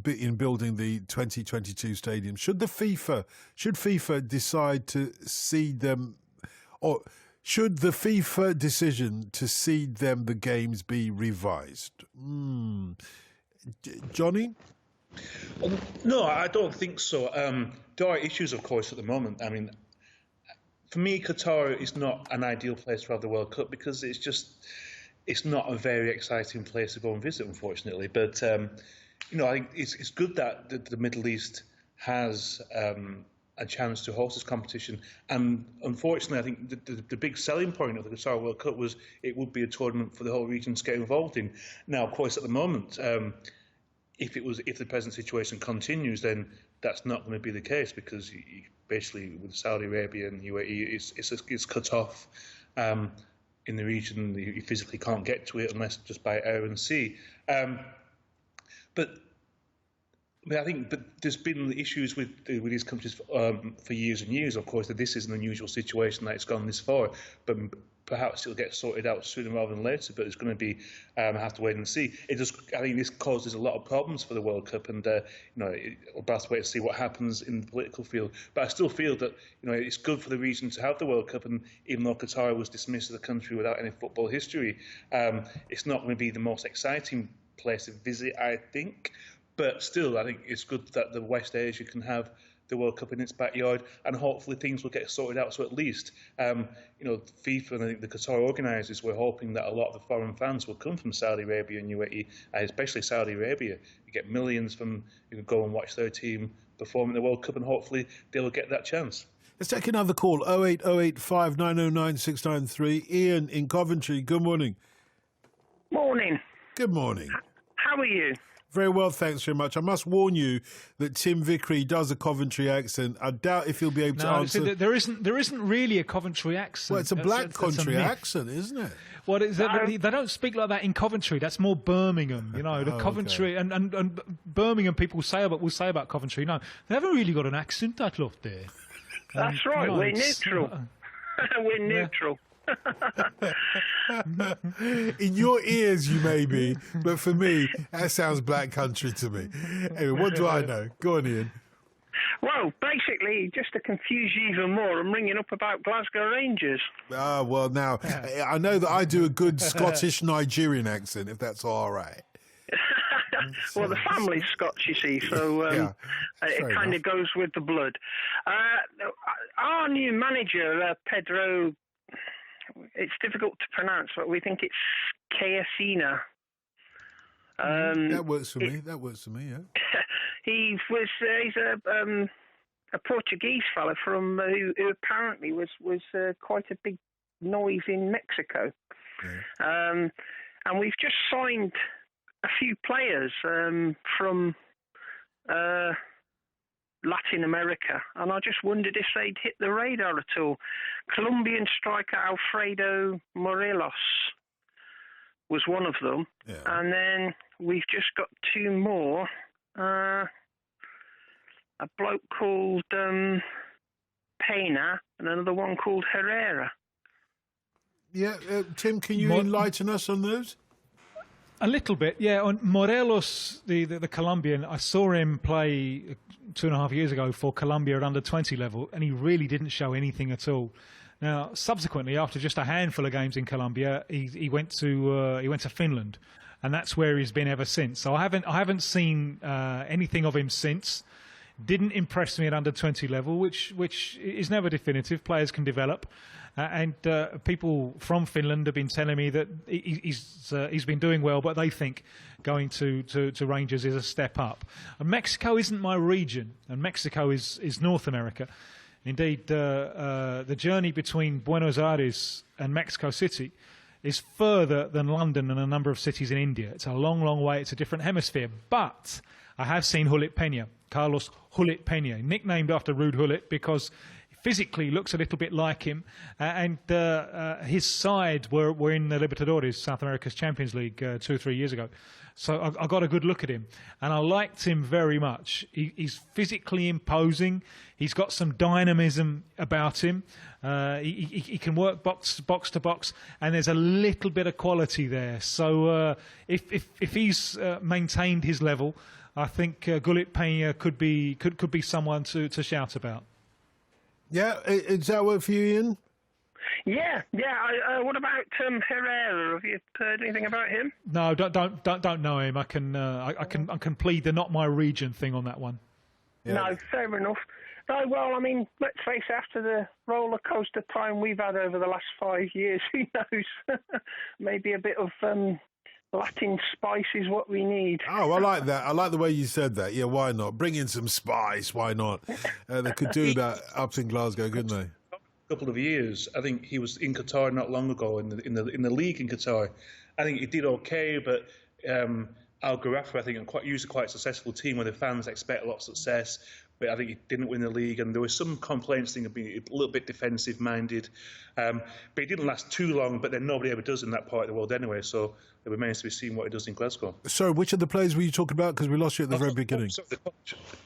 in building the 2022 stadium. Should FIFA decide to cede them, or should the FIFA decision to cede them the games be revised? Johnny? No, I don't think so. There are issues, of course, at the moment. For me, Qatar is not an ideal place to have the World Cup because it's not a very exciting place to go and visit, unfortunately. But I think it's good that the Middle East has a chance to host this competition. And unfortunately, I think the big selling point of the Qatar World Cup was it would be a tournament for the whole region to get involved in. Now, of course, at the moment, if the present situation continues, then that's not going to be the case because basically with Saudi Arabia and UAE, it's cut off in the region. You physically can't get to it unless just by air and sea. But there's been issues with these countries for years and years. Of course, that this is an unusual situation that it's gone this far, but perhaps it'll get sorted out sooner rather than later. But it's going to be have to wait and see. I think this causes a lot of problems for the World Cup, and we'll have to wait and see what happens in the political field. But I still feel that it's good for the region to have the World Cup, and even though Qatar was dismissed as a country without any football history, it's not going to be the most exciting place to visit, I think. But still, I think it's good that the West Asia can have the World Cup in its backyard, and hopefully things will get sorted out. So at least, FIFA and I think the Qatar organisers were hoping that a lot of the foreign fans will come from Saudi Arabia and UAE, especially Saudi Arabia. You get millions from who can go and watch their team perform in the World Cup, and hopefully they will get that chance. Let's take another call. 0808 5909 693. Ian in Coventry. Good morning. Morning. Good morning. How are you? Very well, thanks very much. I must warn you that Tim Vickery does a Coventry accent. I doubt if he'll be able to answer. There isn't really a Coventry accent. Well, it's a black country accent, isn't it? Well, they don't speak like that in Coventry. That's more Birmingham, the Coventry. Okay. And Birmingham people will say about Coventry. No, they haven't really got an accent that lot there. That's right. We're neutral. We're neutral. In your ears you may be, but for me that sounds black country to me. Anyway, what do I know? Go on, Ian. Well, basically, just to confuse you even more, I'm ringing up about Glasgow Rangers. Well, now I know that I do a good Scottish Nigerian accent, if that's all right. Well, the family's Scots, you see, so it kind of goes with the blood. Our new manager, Pedro, it's difficult to pronounce, but we think it's Chiesina. That works for me. Yeah. He's a Portuguese fella from who apparently was quite a big noise in Mexico, and we've just signed a few players from Latin America, and I just wondered if they'd hit the radar at all. Colombian striker Alfredo Morelos was one of them, and then we've just got two more. A bloke called Pena and another one called Herrera. Yeah, Tim, can you enlighten us on those? A little bit, yeah. On Morelos, the Colombian, I saw him play 2.5 years ago for Colombia at under-20 level, and he really didn't show anything at all. Now, subsequently, after just a handful of games in Colombia, he went to Finland, and that's where he's been ever since. So I haven't seen anything of him since. Didn't impress me at under-20 level, which is never definitive. Players can develop. And people from Finland have been telling me that he's been doing well, but they think going to Rangers is a step up. And Mexico isn't my region, and Mexico is North America. Indeed, the journey between Buenos Aires and Mexico City is further than London and a number of cities in India. It's a long, long way. It's a different hemisphere. But I have seen Hullit Peña, Carlos Hullit Peña, nicknamed after Ruud Gullit because physically looks a little bit like him, and his side were in the Libertadores, South America's Champions League, 2 or 3 years ago. So I got a good look at him, and I liked him very much. He's physically imposing. He's got some dynamism about him. He can work box to box, and there's a little bit of quality there. So if he's maintained his level, I think Gullit Peña could be someone to shout about. Yeah, does that work for you, Ian? Yeah. What about Herrera? Have you heard anything about him? No, don't know him. I can plead the not my region thing on that one. Yeah. No, fair enough. No, well, I mean, let's face it, after the roller coaster time we've had over the last 5 years, who knows? Maybe a bit of Latin spice is what we need. Oh, I like that. I like the way you said that. Yeah, why not? Bring in some spice. Why not? They could do that up in Glasgow, couldn't they? A couple of years. I think he was in Qatar not long ago in the league in Qatar. I think he did okay, but Al Gharafa, I think, usually quite a successful team where the fans expect a lot of success. But I think he didn't win the league, and there were some complaints of being a little bit defensive-minded. But he didn't last too long, but then nobody ever does in that part of the world anyway, so it remains to be seen what he does in Glasgow. Sorry, which of the players were you talking about? Because we lost you at the very beginning.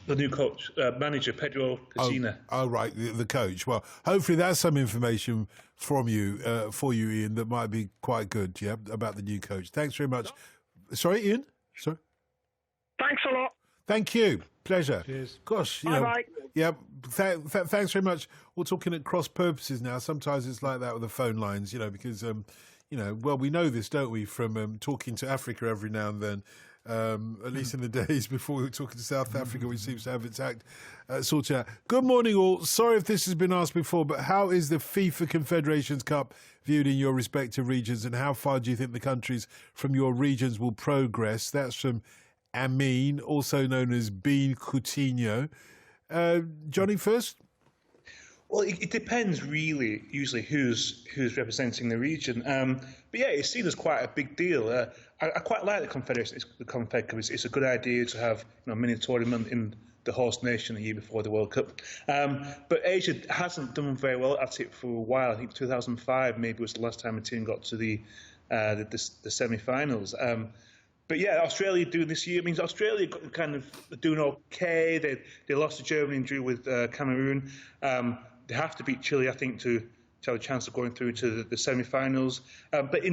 The new coach, manager, Pedro Caixinha. Oh, right, the coach. Well, hopefully that's some information from you, for you, Ian, that might be quite good, yeah, about the new coach. Thanks very much. Sorry, Ian? Sorry? Thanks a lot. Thank you. Pleasure. Cheers. Gosh, Bye-bye. Yeah, thanks very much. We're talking at cross purposes now. Sometimes it's like that with the phone lines, because, well, we know this, don't we, from talking to Africa every now and then, at least in the days before we were talking to South Africa, which seems to have its act sorted out. Good morning, all. Sorry if this has been asked before, but how is the FIFA Confederations Cup viewed in your respective regions, and how far do you think the countries from your regions will progress? That's from Amin, also known as Bean Coutinho. Johnny first? Well, it depends really, usually who's representing the region. But yeah, it's seen as quite a big deal. I quite like the Confederation, the Confed Cup. It's a good idea to have a mini tournament in the host nation a year before the World Cup. But Asia hasn't done very well at it for a while. I think 2005 maybe was the last time a team got to the semi-finals. But yeah, Australia doing this year means Australia kind of doing okay. They lost to Germany and drew with Cameroon. They have to beat Chile, I think, to have a chance of going through to the semi-finals. But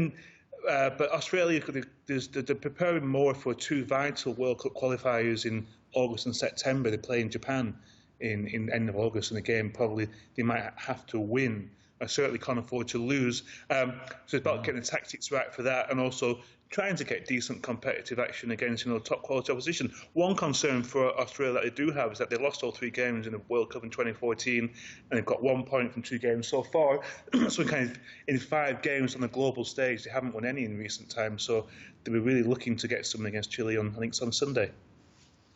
Australia, they're preparing more for 2 vital World Cup qualifiers in August and September. They play in Japan in end of August, and again, probably they might have to win. I certainly can't afford to lose. So it's about getting the tactics right for that, and also trying to get decent competitive action against top quality opposition. One concern for Australia that they do have is that they lost all 3 games in the World Cup in 2014, and they've got 1 point from 2 games so far. So kind of in 5 games on the global stage, they haven't won any in recent times. So they'll be really looking to get something against Chile I think it's on Sunday.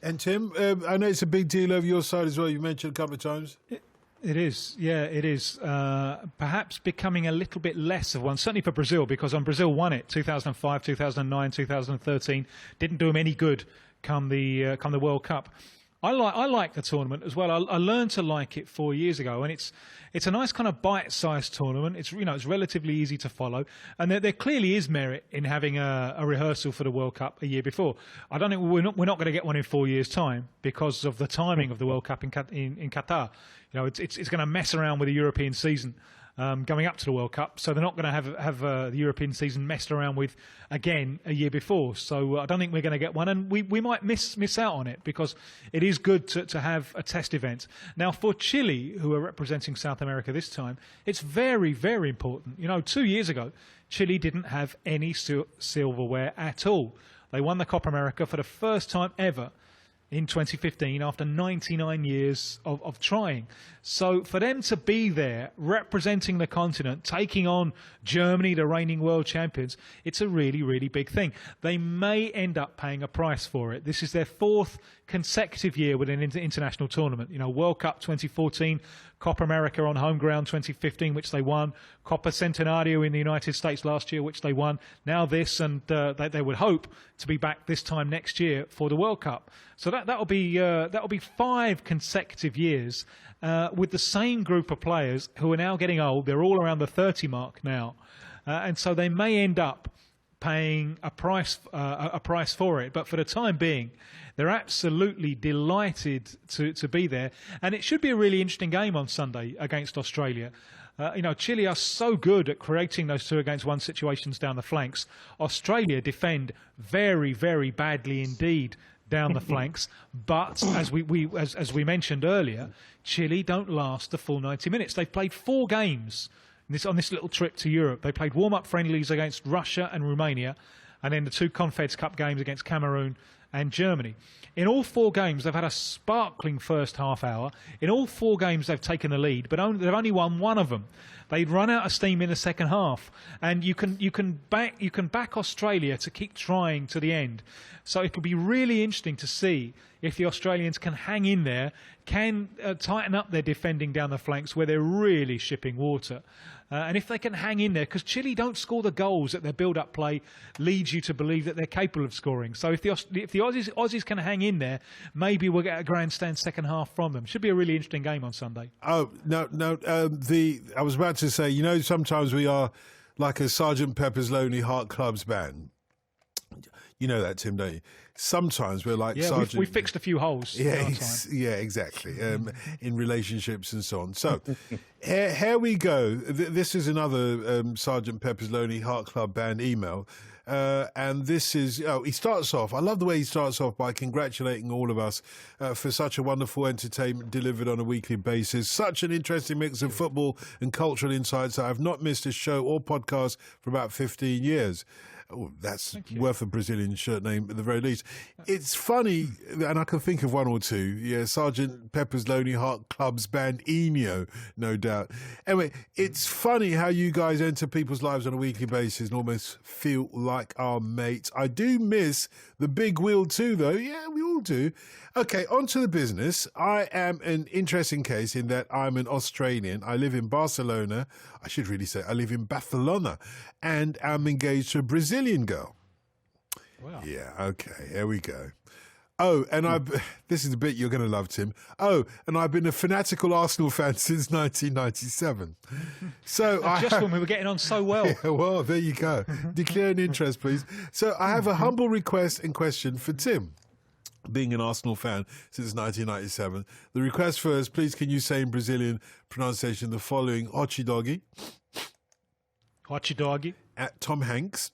And Tim, I know it's a big deal over your side as well. You mentioned a couple of times. It is, yeah, it is. Perhaps becoming a little bit less of one, certainly for Brazil, because Brazil won it 2005, 2009, 2013. Didn't do them any good come the World Cup. I like the tournament as well. I learned to like it 4 years ago, and it's a nice kind of bite-sized tournament. It's it's relatively easy to follow, and there clearly is merit in having a rehearsal for the World Cup a year before. I don't think we're not going to get one in 4 years' time because of the timing of the World Cup in Qatar. It's going to mess around with the European season going up to the World Cup, so they're not going to have the European season messed around with again a year before. So I don't think we're going to get one, and we might miss out on it, because it is good to have a test event. Now, for Chile, who are representing South America this time, it's very, very important. 2 years ago, Chile didn't have any silverware at all. They won the Copa America for the first time ever in 2015 after 99 years of trying. So for them to be there representing the continent, taking on Germany, the reigning world champions, it's a really, really big thing. They may end up paying a price for it. This is their 4th consecutive year with an international tournament. World Cup 2014, Copa America on home ground 2015, which they won, Copa Centenario in the United States last year, which they won. Now this, and they would hope to be back this time next year for the World Cup. So that'll be 5 consecutive years with the same group of players who are now getting old. They're all around the 30 mark now, and so they may end up paying a price for it. But for the time being, they're absolutely delighted to be there, and it should be a really interesting game on Sunday against Australia. Chile are so good at creating those 2-against-1 situations down the flanks. Australia defend very, very badly indeed down the flanks, but as we mentioned earlier, Chile don't last the full 90 minutes. They've played 4 games on this little trip to Europe. They played warm-up friendlies against Russia and Romania, and then the 2 Confeds Cup games against Cameroon and Germany. In all 4 games, they've had a sparkling first half hour. In all 4 games, they've taken the lead, but they've only won 1 of them. They'd run out of steam in the second half, and you can back Australia to keep trying to the end. So it'll be really interesting to see if the Australians can hang in there, can tighten up their defending down the flanks where they're really shipping water. And if they can hang in there, because Chile don't score the goals that their build-up play leads you to believe that they're capable of scoring. So if the Aussies can hang in there, maybe we'll get a grandstand second half from them. Should be a really interesting game on Sunday. Oh, no. I was about to say, sometimes we are like a Sergeant Pepper's Lonely Heart Clubs band. You know that, Tim, don't you? Sometimes we're like Sergeant... we fixed a few holes. Yeah, exactly. In relationships and so on. So here we go. This is another Sergeant Pepper's Lonely Heart Club band email. And this is, he starts off, I love the way he starts off by congratulating all of us for such a wonderful entertainment delivered on a weekly basis. Such an interesting mix of football and cultural insights. I have not missed a show or podcast for about 15 years. Oh, that's worth a Brazilian shirt name at the very least. It's funny, and I can think of one or two. Yeah, Sergeant Pepper's Lonely Heart Club's Bandinho, no doubt. Anyway, it's funny how you guys enter people's lives on a weekly basis and almost feel like our mates. I do miss the big wheel too, though. Yeah, we all do. Okay, on to the business. I am an interesting case in that I'm an Australian. I live in Barcelona. I should really say I live in Barcelona, and I'm engaged to a Brazilian girl. Wow. Yeah, okay, here we go. Oh, and this is a bit you're going to love, Tim. Oh, and I've been a fanatical Arsenal fan since 1997. So when we were getting on so well. Yeah, well, there you go. Declare an interest, please. So I have a humble request and question for Tim. Being an Arsenal fan since 1997. The request first, please can you say in Brazilian pronunciation the following: Hot doggy. Hot doggy. At Tom Hanks.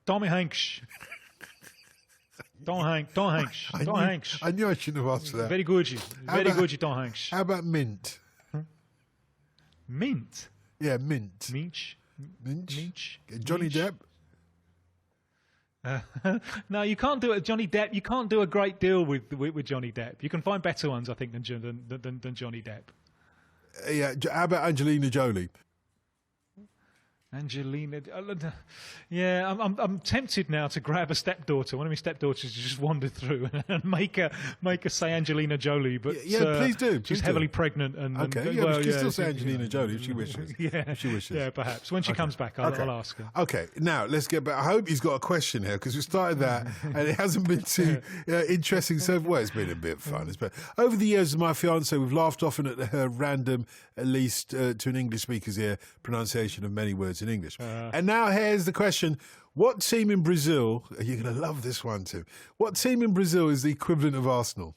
Tommy Hanks. Tom Hanks. I knew I shouldn't have asked for that. Very good, good, Tom Hanks. How about mint? Mint? Yeah, mint. Minch. Johnny Depp? No, you can't do it. Johnny Depp. You can't do a great deal with Johnny Depp. You can find better ones, I think, than Johnny Depp. Yeah. How about Angelina Jolie? Angelina, yeah, I'm tempted now to grab a stepdaughter. One of my stepdaughters to just wander through and make her say Angelina Jolie, but please do. She's heavily pregnant and okay. But she can still say Angelina Jolie if she wishes. If she wishes. Yeah, perhaps when she comes back, I'll ask her. Okay, now let's get back. I hope he's got a question here because we started that and it hasn't been too interesting. So well, it's been a bit fun. Over the years with my fiance, we've laughed often at her random, at least to an English speaker's ear, pronunciation of many words in English. And now here's the question. What team in Brazil, you're going to love this one too, what team in Brazil is the equivalent of Arsenal?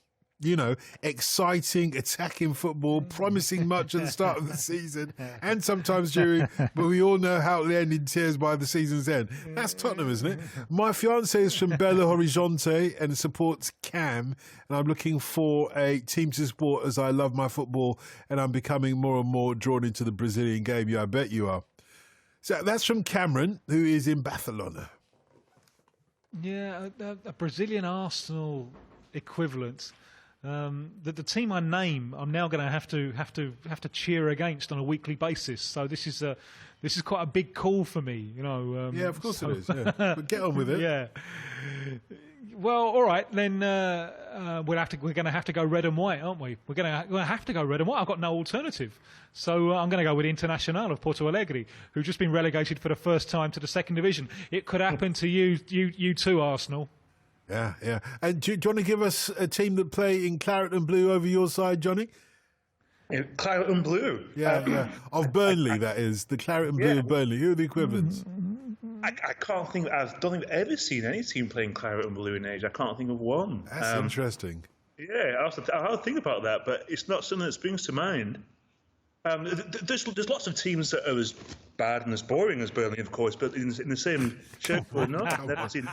exciting, attacking football, promising much at the start of the season and sometimes during, but we all know how it'll end in tears by the season's end. That's Tottenham, isn't it? My fiancée is from Belo Horizonte and supports CAM, and I'm looking for a team to support as I love my football and I'm becoming more and more drawn into the Brazilian game. Yeah, I bet you are. So that's from Cameron, who is in Barcelona. Yeah, a Brazilian Arsenal equivalent. The team I name, I'm now going to have to cheer against on a weekly basis. So this is quite a big call for me, Yeah, of course it is. Yeah. But get on with it. Yeah. Well, all right, then we're going to have to go red and white, aren't we? We're going to have to go red and white. I've got no alternative. So I'm going to go with Internacional of Porto Alegre, who've just been relegated for the first time to the second division. It could happen to you too, Arsenal. Yeah, yeah. And do you want to give us a team that play in claret and blue over your side, Johnny? Yeah, claret and blue? Yeah. Of Burnley, that is. The claret and blue of Burnley. Who are the equivalents? I don't think I've ever seen any team playing claret and blue in age. I can't think of one. That's interesting. Yeah, I'll think about that, but it's not something that springs to mind. There's lots of teams that are as bad and as boring as Burnley, of course, but in the same shape or not. I've never seen.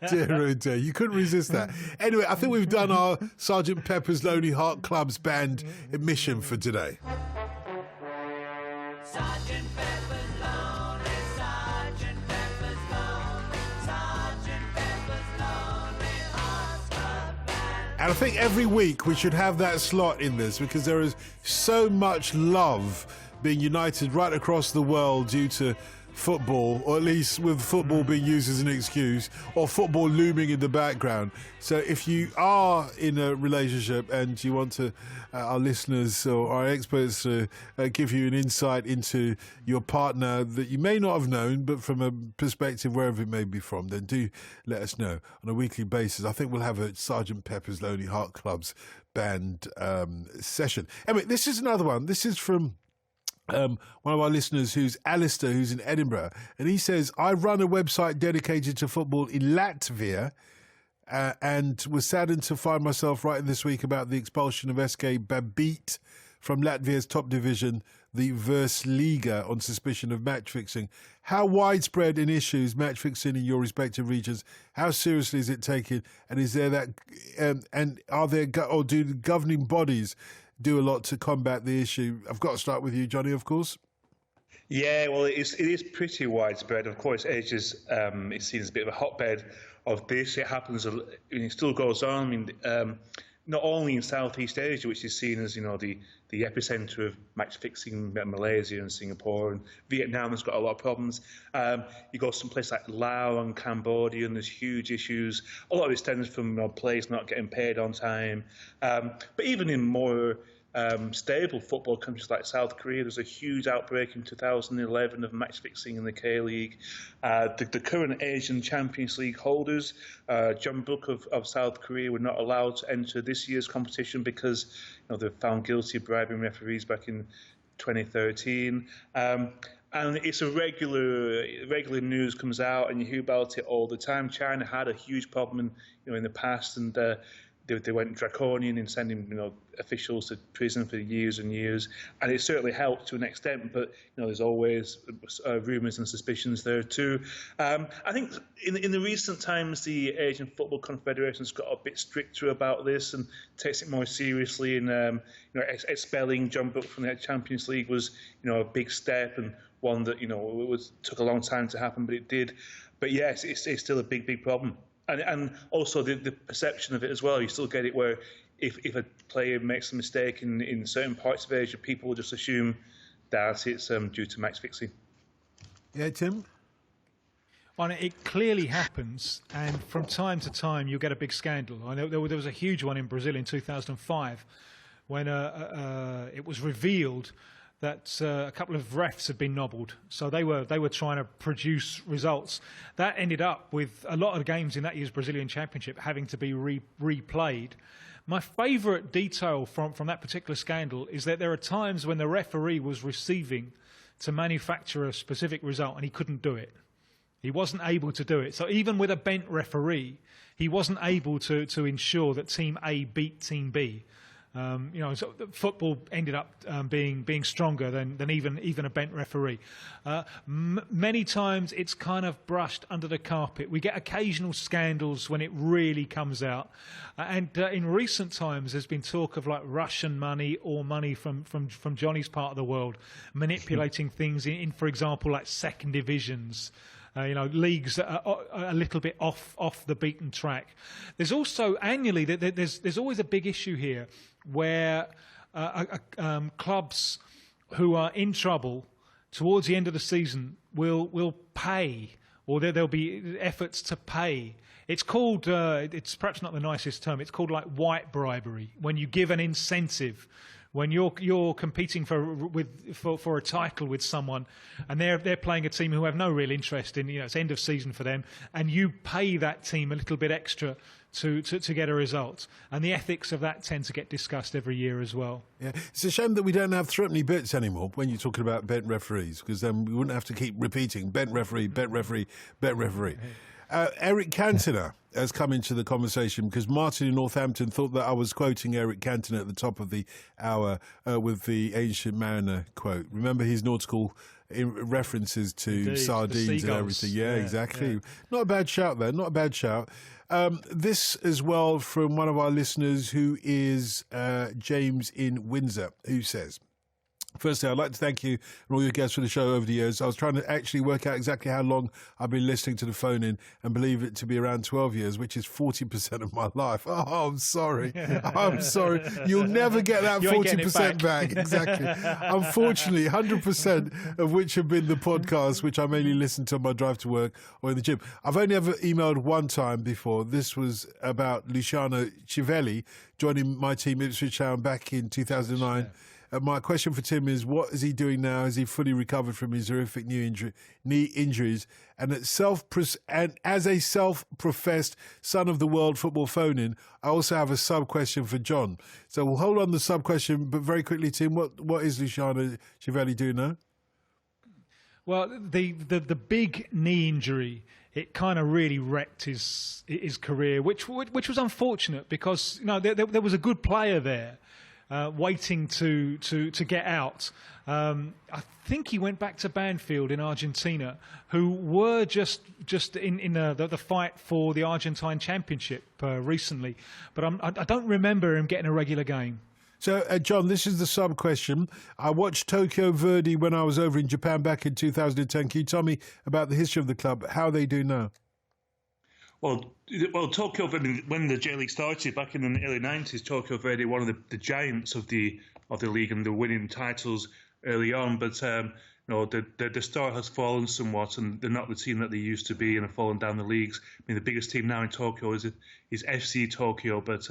Dear, oh dear, you couldn't resist that. Anyway, I think we've done our Sgt. Pepper's Lonely Heart Club's Band admission for today. Sgt. Pepper's Lonely, Sgt. Pepper's Lonely, Sgt. Pepper's Lonely Hearts Club Band. And I think every week we should have that slot in this because there is so much love being united right across the world due to football, or at least with football being used as an excuse, or football looming in the background. So if you are in a relationship and you want to, our listeners or our experts to give you an insight into your partner that you may not have known, but from a perspective wherever it may be from, then do let us know on a weekly basis. I think we'll have a Sgt. Pepper's Lonely Heart Club's Band session. Anyway, this is another one. This is from one of our listeners who's Alistair, who's in Edinburgh, and he says, I run a website dedicated to football in Latvia and was saddened to find myself writing this week about the expulsion of SK Babit from Latvia's top division, the Versliga, on suspicion of match fixing. How widespread an issue is match fixing in your respective regions? How seriously is it taken? And is there that, and are there, or do the governing bodies do a lot to combat the issue? I've got to start with you, Johnny, of course. Yeah, well, it is pretty widespread. Of course, it's seen as a bit of a hotbed of this. It happens, it still goes on. I mean, not only in Southeast Asia, which is seen as, the epicenter of match fixing, Malaysia and Singapore, and Vietnam has got a lot of problems. You go someplace like Laos and Cambodia, and there's huge issues. A lot of it stems from players not getting paid on time. But even in more stable football countries like South Korea, there's a huge outbreak in 2011 of match fixing in the K-League. The current Asian Champions League holders, Jeonbuk of South Korea, were not allowed to enter this year's competition because they were found guilty of bribing referees back in 2013. And it's a regular news comes out, and you hear about it all the time. China had a huge problem in the past, and they went draconian in sending officials to prison for years and years, and it certainly helped to an extent. But there's always rumours and suspicions there too. I think in the recent times, the Asian Football Confederation's got a bit stricter about this and takes it more seriously. And expelling Jeonbuk from the Champions League was a big step, and one that took a long time to happen, but it did. But yes, it's still a big problem. And also the perception of it as well. You still get it where if a player makes a mistake in certain parts of Asia, people will just assume that it's due to match fixing. Yeah, Tim? Well, it clearly happens, and from time to time you'll get a big scandal. I know there was a huge one in Brazil in 2005 when it was revealed that a couple of refs had been nobbled, so they were trying to produce results. That ended up with a lot of games in that year's Brazilian Championship having to be replayed. My favourite detail from that particular scandal is that there are times when the referee was receiving to manufacture a specific result and he couldn't do it. He wasn't able to do it. So even with a bent referee, he wasn't able to ensure that Team A beat Team B. So football ended up being stronger than even a bent referee. Many times it's kind of brushed under the carpet. We get occasional scandals when it really comes out. And in recent times, there's been talk of like Russian money or money from Johnny's part of the world manipulating things in, for example, like second divisions. Leagues that are a little bit off the beaten track. There's also annually there's always a big issue here where clubs who are in trouble towards the end of the season will pay, or there'll be efforts to pay. It's called, it's perhaps not the nicest term, it's called like white bribery, when you give an incentive. When you're competing for a title with someone, and they're playing a team who have no real interest in, it's end of season for them, and you pay that team a little bit extra to get a result, and the ethics of that tend to get discussed every year as well. Yeah, it's a shame that we don't have threepenny bits anymore when you're talking about bent referees, because then we wouldn't have to keep repeating bent referee, bent referee, bent referee. Eric Cantona has come into the conversation because Martin in Northampton thought that I was quoting Eric Cantona at the top of the hour with the Ancient Mariner quote. Remember his nautical references to Indeed, sardines and everything. Yeah, exactly. Yeah. Not a bad shout there, not a bad shout. This as well from one of our listeners who is James in Windsor, who says, firstly, I'd like to thank you and all your guests for the show over the years. I was trying to actually work out exactly how long I've been listening to the phone-in and believe it to be around 12 years, which is 40% of my life. Oh, I'm sorry. I'm sorry. You'll never get that 40% back. Exactly. Unfortunately, 100% of which have been the podcasts, which I mainly listen to on my drive to work or in the gym. I've only ever emailed one time before. This was about Luciano Civelli joining my team Ipswich Town back in 2009. My question for Tim is, what is he doing now? Is he fully recovered from his horrific knee injuries? And as a self-professed son of the world football phone-in, I also have a sub-question for John. So we'll hold on the sub-question, but very quickly, Tim, what is Luciano Civelli doing now? Well, the big knee injury, it kind of really wrecked his career, which was unfortunate because there was a good player there. Waiting to get out. I think he went back to Banfield in Argentina, who were just in the fight for the Argentine Championship recently. But I don't remember him getting a regular game. So, John, this is the sub-question. I watched Tokyo Verdy when I was over in Japan back in 2010. Can you tell me about the history of the club, how they do now? Well, Tokyo Verdy, when the J League started back in the early 90s, Tokyo Verdy, one of the giants of the league, and they're winning titles early on. But the star has fallen somewhat, and they're not the team that they used to be, and have fallen down the leagues. I mean, the biggest team now in Tokyo is FC Tokyo, but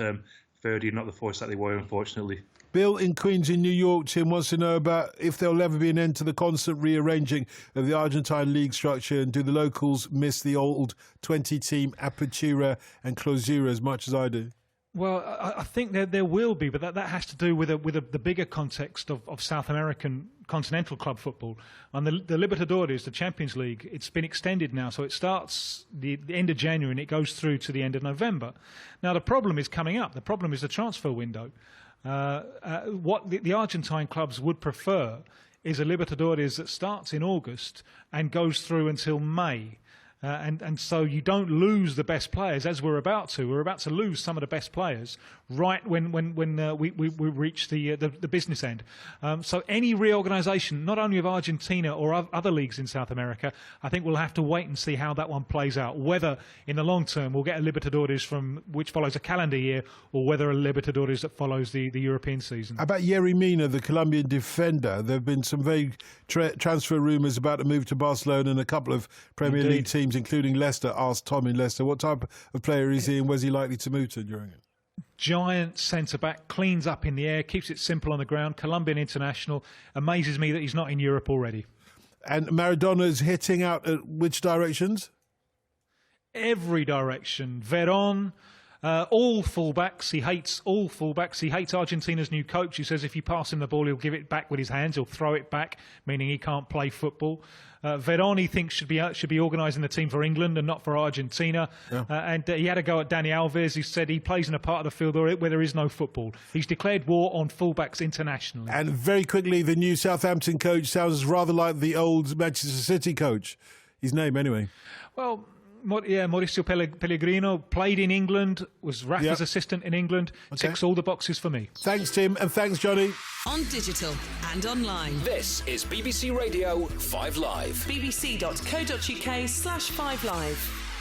Verdy are not the force that they were, unfortunately. Bill in Queens in New York, Tim, wants to know about if there'll ever be an end to the constant rearranging of the Argentine league structure, and do the locals miss the old 20-team Apertura and Clausura as much as I do? Well, I think there will be, but that has to do with the bigger context of South American continental club football. And the Libertadores, the Champions League, it's been extended now, so it starts the end of January and it goes through to the end of November. Now, the problem is coming up. The problem is the transfer window. What the Argentine clubs would prefer is a Libertadores that starts in August and goes through until May. And so you don't lose the best players, as we're about to. We're about to lose some of the best players right when we reach the business end. So any reorganisation, not only of Argentina or other leagues in South America, I think we'll have to wait and see how that one plays out. Whether in the long term we'll get a Libertadores which follows a calendar year, or whether a Libertadores that follows the European season. How about Yerry Mina, the Colombian defender? There have been some vague transfer rumours about a move to Barcelona, and a couple of Premier League teams, including Leicester, asked Tom in Leicester, what type of player is he and where's he likely to move to during it? Giant centre-back, cleans up in the air, keeps it simple on the ground, Colombian international. Amazes me that he's not in Europe already. And Maradona's hitting out at which directions? Every direction. Verón, All fullbacks. He hates all fullbacks. He hates Argentina's new coach. He says if you pass him the ball, he'll give it back with his hands. He'll throw it back, meaning he can't play football. Veron, he thinks, should be organising the team for England and not for Argentina. Yeah. And he had a go at Dani Alves. He said he plays in a part of the field where there is no football. He's declared war on fullbacks internationally. And very quickly, the new Southampton coach sounds rather like the old Manchester City coach. His name, anyway. Well, Mauricio Pellegrino played in England, was Rafa's assistant in England, ticks all the boxes for me. Thanks, Tim, and thanks, Johnny. On digital and online. This is BBC Radio 5 Live. bbc.co.uk/5live.